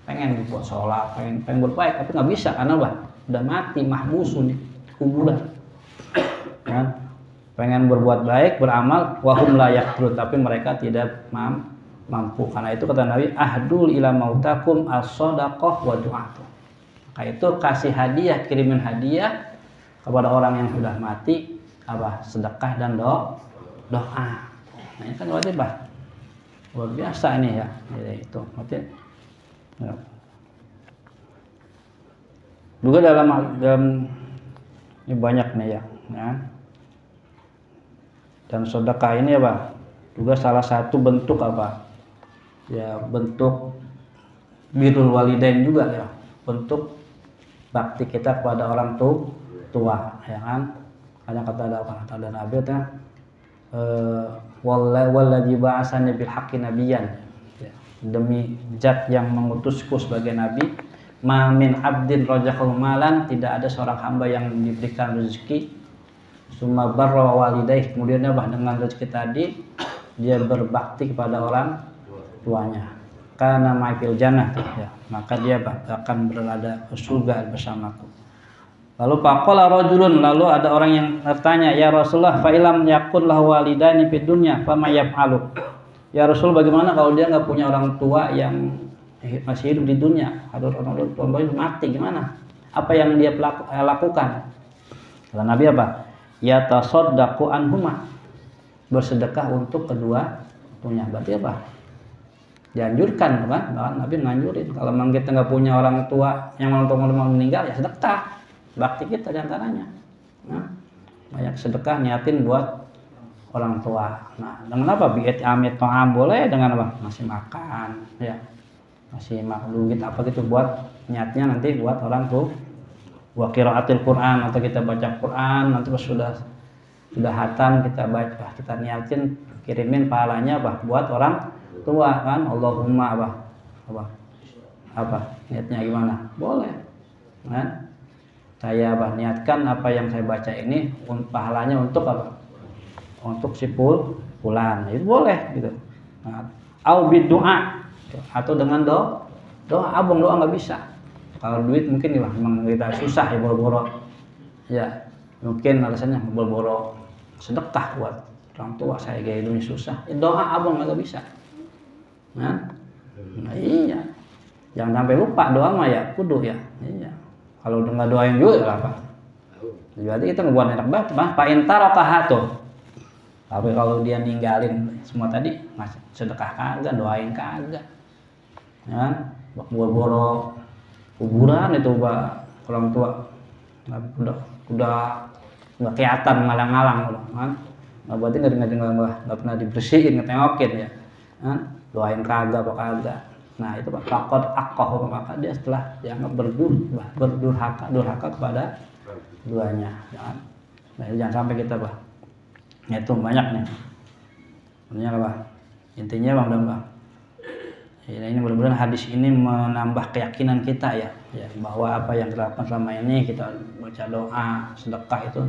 pengen buat sholat, pengen berbaik, tapi nggak bisa karena apa? Udah mati, mahbusun di kuburan. Pengen berbuat baik, beramal, wahum la yaqdirun, tapi mereka tidak mampu. Karena itu kata Nabi, ahdul ila mautakum as-shadaqah wa du'atu. Maka itu kasih hadiah, kirimin hadiah kepada orang yang sudah mati, apa? Sedekah dan doa. Nah, ini kan wajib bah. Luar biasa ini ya. Itu maksudnya. Ya. Juga dalam ini banyak nih ya. Dan sedekah ini apa? Juga salah satu bentuk apa? Ya bentuk birrul walidain juga ya. Bentuk bakti kita kepada orang tua, ya kan? Karena kata Nabi ya, wallazi ba'asani bil haqqi nabiyyan. Ya. Demi zat yang mengutusku sebagai nabi, ma min abdin rajahul malan, tidak ada seorang hamba yang diberikan rezeki summa barra walidayh, kemudian apa? Dengan rezeki tadi dia berbakti kepada orang tuanya, karena ma'fil jannah ya, maka dia akan berada di surga bersamaku. Lalu faqala rajulun, lalu ada orang yang bertanya, ya Rasulullah, fa ilam yakun lahu walidani fid dunya fama yaf'alu. Ya Rasul, bagaimana kalau dia nggak punya orang tua yang masih hidup di dunia, ada orang tua mati, gimana? Apa yang dia lakukan? Kata Nabi apa? Ya tasaddaqu anhuma, bersedekah untuk keduanya. Berarti apa? Dianjurkan kan? Nabi nganjurin kalau memang kita nggak punya orang tua yang mau meninggal, ya sedekah, bakti kita diantaranya. Nah, banyak sedekah niatin buat orang tua. Nah, dengan apa? Bi'at amit ta'am, boleh dengan apa? Masih makan, ya, masih makan duit apa gitu, buat niatnya nanti buat orang wa qiraatil Quran, atau kita baca Quran, nanti pas sudah hatam kita baca, kita niatin kirimin pahalanya buat orang tua kan. Allahumma apa niatnya gimana, boleh kan, saya niatkan apa yang saya baca ini pahalanya untuk untuk si fulan, itu boleh gitu. Au biddu'a, atau dengan doa. Abang doa nggak bisa, kalau duit mungkin memang kita susah ya, boro-boro ya, mungkin alasannya boro-boro sedekah buat orang tua saya kayak hidupnya susah ya, doa abang nggak bisa nah iya, jangan sampai lupa doa mah ya kudu ya, iya. Kalau nggak doain juga ya apa, berarti kita ngebuat enak banget Pak intarokahatu. Tapi kalau dia ninggalin semua tadi, masih sedekah kagak, doain kagak ya, boro-boro kuburan itu orang tua udah nggak kelihatan, ngalang-ngalang kan, nggak, berarti nggak pernah dibersihin, ngetengokin ya kan? Doain kagak apa kagak. Nah itu fakot akoh, maka dia setelah dianggap berdurhaka kepada duanya kan? Nah jangan sampai kita nah, itu banyak nih sebenarnya intinya ini mudah-mudahan hadis ini menambah keyakinan kita ya, bahwa apa yang dilakukan selama ini, kita baca doa, sedekah itu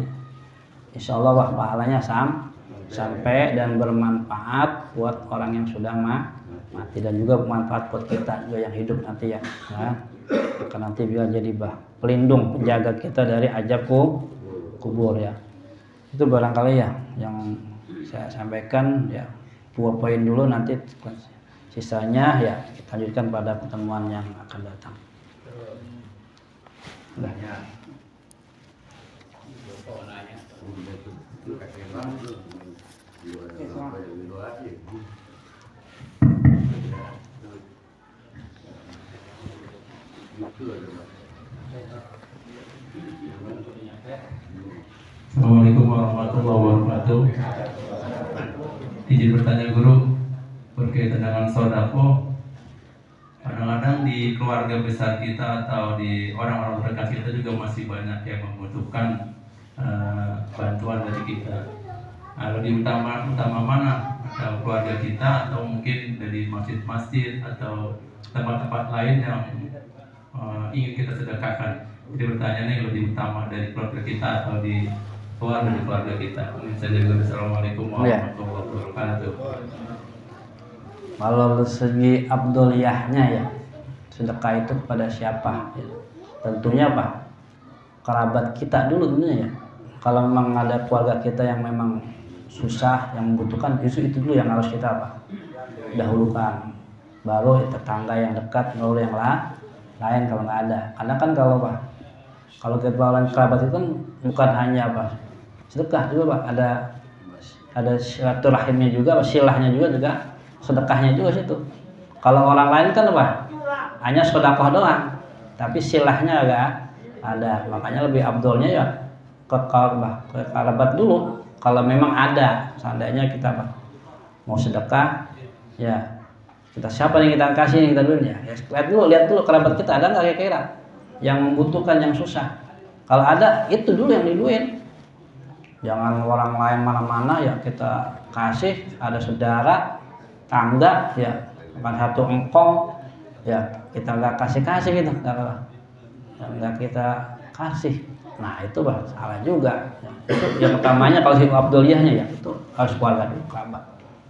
insya Allah pahalanya sampai dan bermanfaat buat orang yang sudah mati, dan juga bermanfaat buat kita juga yang hidup nanti ya. Maka nanti bisa jadi pelindung, penjaga kita dari azab kubur ya. Itu barangkali ya yang saya sampaikan ya, 2 poin dulu, nanti sisanya ya kita lanjutkan pada pertemuan yang akan datang. Udah. Assalamualaikum warahmatullahi wabarakatuh. Izin bertanya guru, berkaitan dengan sodako, kadang-kadang di keluarga besar kita atau di orang-orang terdekat kita juga masih banyak yang membutuhkan bantuan dari kita. Lebih utama mana, atau keluarga kita, atau mungkin dari masjid-masjid atau tempat-tempat lain yang ingin kita sedekahkan. Jadi pertanyaannya yang lebih utama dari keluarga kita atau di keluarga kita. Mungkin saja. Assalamualaikum warahmatullahi wabarakatuh. Kalau segi abduliyahnya ya, sedekah itu kepada siapa ya. Tentunya kerabat kita dulu tentunya ya. Kalau memang ada keluarga kita yang memang susah, yang membutuhkan, justru itu dulu yang harus kita dahulukan, baru tetangga yang dekat, baru yang lain kalau nggak ada. Karena kan kalau kita kerabat itu kan bukan hanya sedekah juga ada silaturahimnya juga, silahnya juga sedekahnya juga situ. Kalau orang lain kan hanya sedekah doang, tapi silahnya agak ada. Makanya lebih abdolnya ya ke kerabat dulu. Kalau memang ada, seandainya kita mau sedekah ya, kita siapa yang kita kasih, yang kita dulu ya, lihat dulu kerabat kita ada nggak kira-kira yang membutuhkan, yang susah. Kalau ada, itu dulu yang diduin. Jangan orang lain mana-mana ya kita kasih, ada saudara, tangga ya, bukan satu engkong ya kita nggak kasih gitu, nggak kita kasih. Nah itu salah juga. Itu yang utamanya kalau si abduliyahnya ya, itu harus keluarga dulu, kerabat.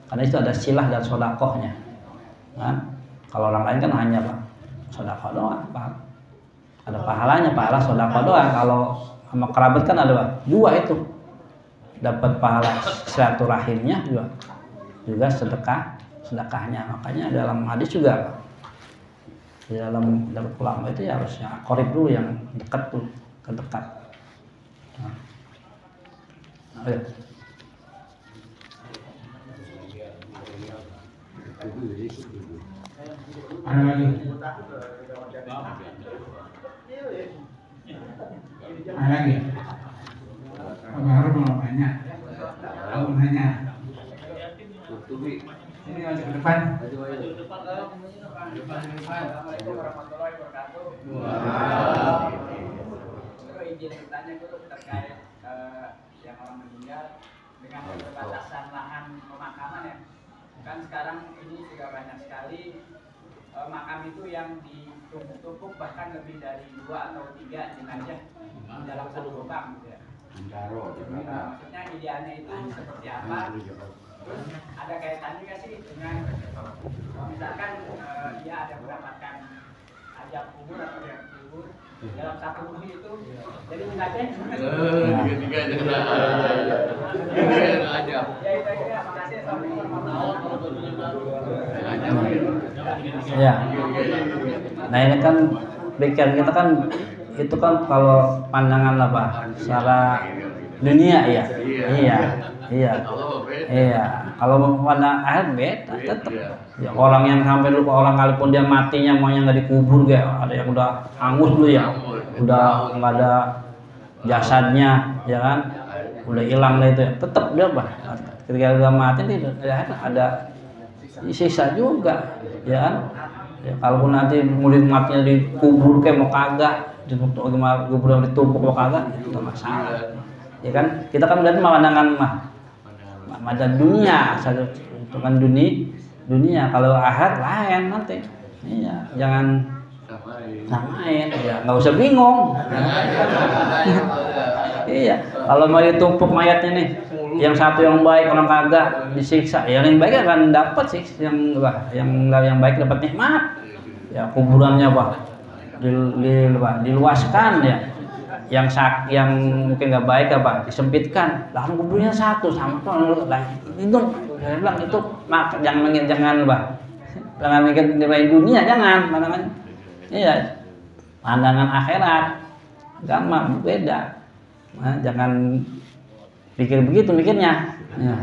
Karena itu ada silah dan sodakohnya. Kan? Kalau orang lain kan hanya sodakoh doang, ada pahalanya, pahala sodakoh doang. Kalau sama kerabat kan ada 2 itu, dapat pahala silaturahimnya juga sedekahnya. Makanya dalam hadis juga di dalam ulama itu ya harusnya qorib dulu, yang dekat tuh, terdekat. Ayo. Ada lagi? Baru mau nanya. Ini masuk ke depan. izin bertanya dulu terkait yang orang meninggal dengan keterbatasan lahan pemakaman ya. Kan sekarang ini juga banyak sekali makam itu yang ditumpuk-tumpuk bahkan lebih dari 2 atau 3 jenazah di dalam satu lubang gitu ya. Maksudnya idealnya itu seperti apa? Terus ada kaitannya nggak sih dengan misalkan dia ada mendapatkan ajab kubur atau yang kubur dalam satu bumi itu, jadi jenazahnya gimana? Ya itu aja. Makasih. Ya. Nah ini kan pikiran kita kan itu kan kalau pandangan apa secara dunia ya. Iya. Kalau pandang akhir beda tetap. Ya, orang yang sampai lupa orang kalaupun dia matinya maunya nggak dikubur kayak ada yang udah hangus dulu ya, udah nggak ada jasadnya ya kan, udah hilang lah itu ya. Tetap dia apa? Ketika udah mati itu ada sisa juga ya kan. Ya, kalaupun nanti murid matinya dikubur kayak mau kagak, dikubur ditumpuk mau kagak itu masalah. Ya kan kita kan melihat pandangan ada dunia, itu kan dunia. Kalau akhirat lain nanti. Iya, jangan samain. Ya, nggak usah bingung. Iya, kalau mau ditumpuk mayatnya nih, yang satu yang baik orang kagak disiksa, yang baik akan dapat sih, yang baik dapat nikmat. Ya kuburannya diluaskan ya. Yang mungkin nggak baik disempitkan, lahan kuburnya satu sama tuh lah itu saya bilang itu jangan mikir nilai dunia, jangan pandangan akhirat agama beda, jangan pikir begitu mikirnya ya.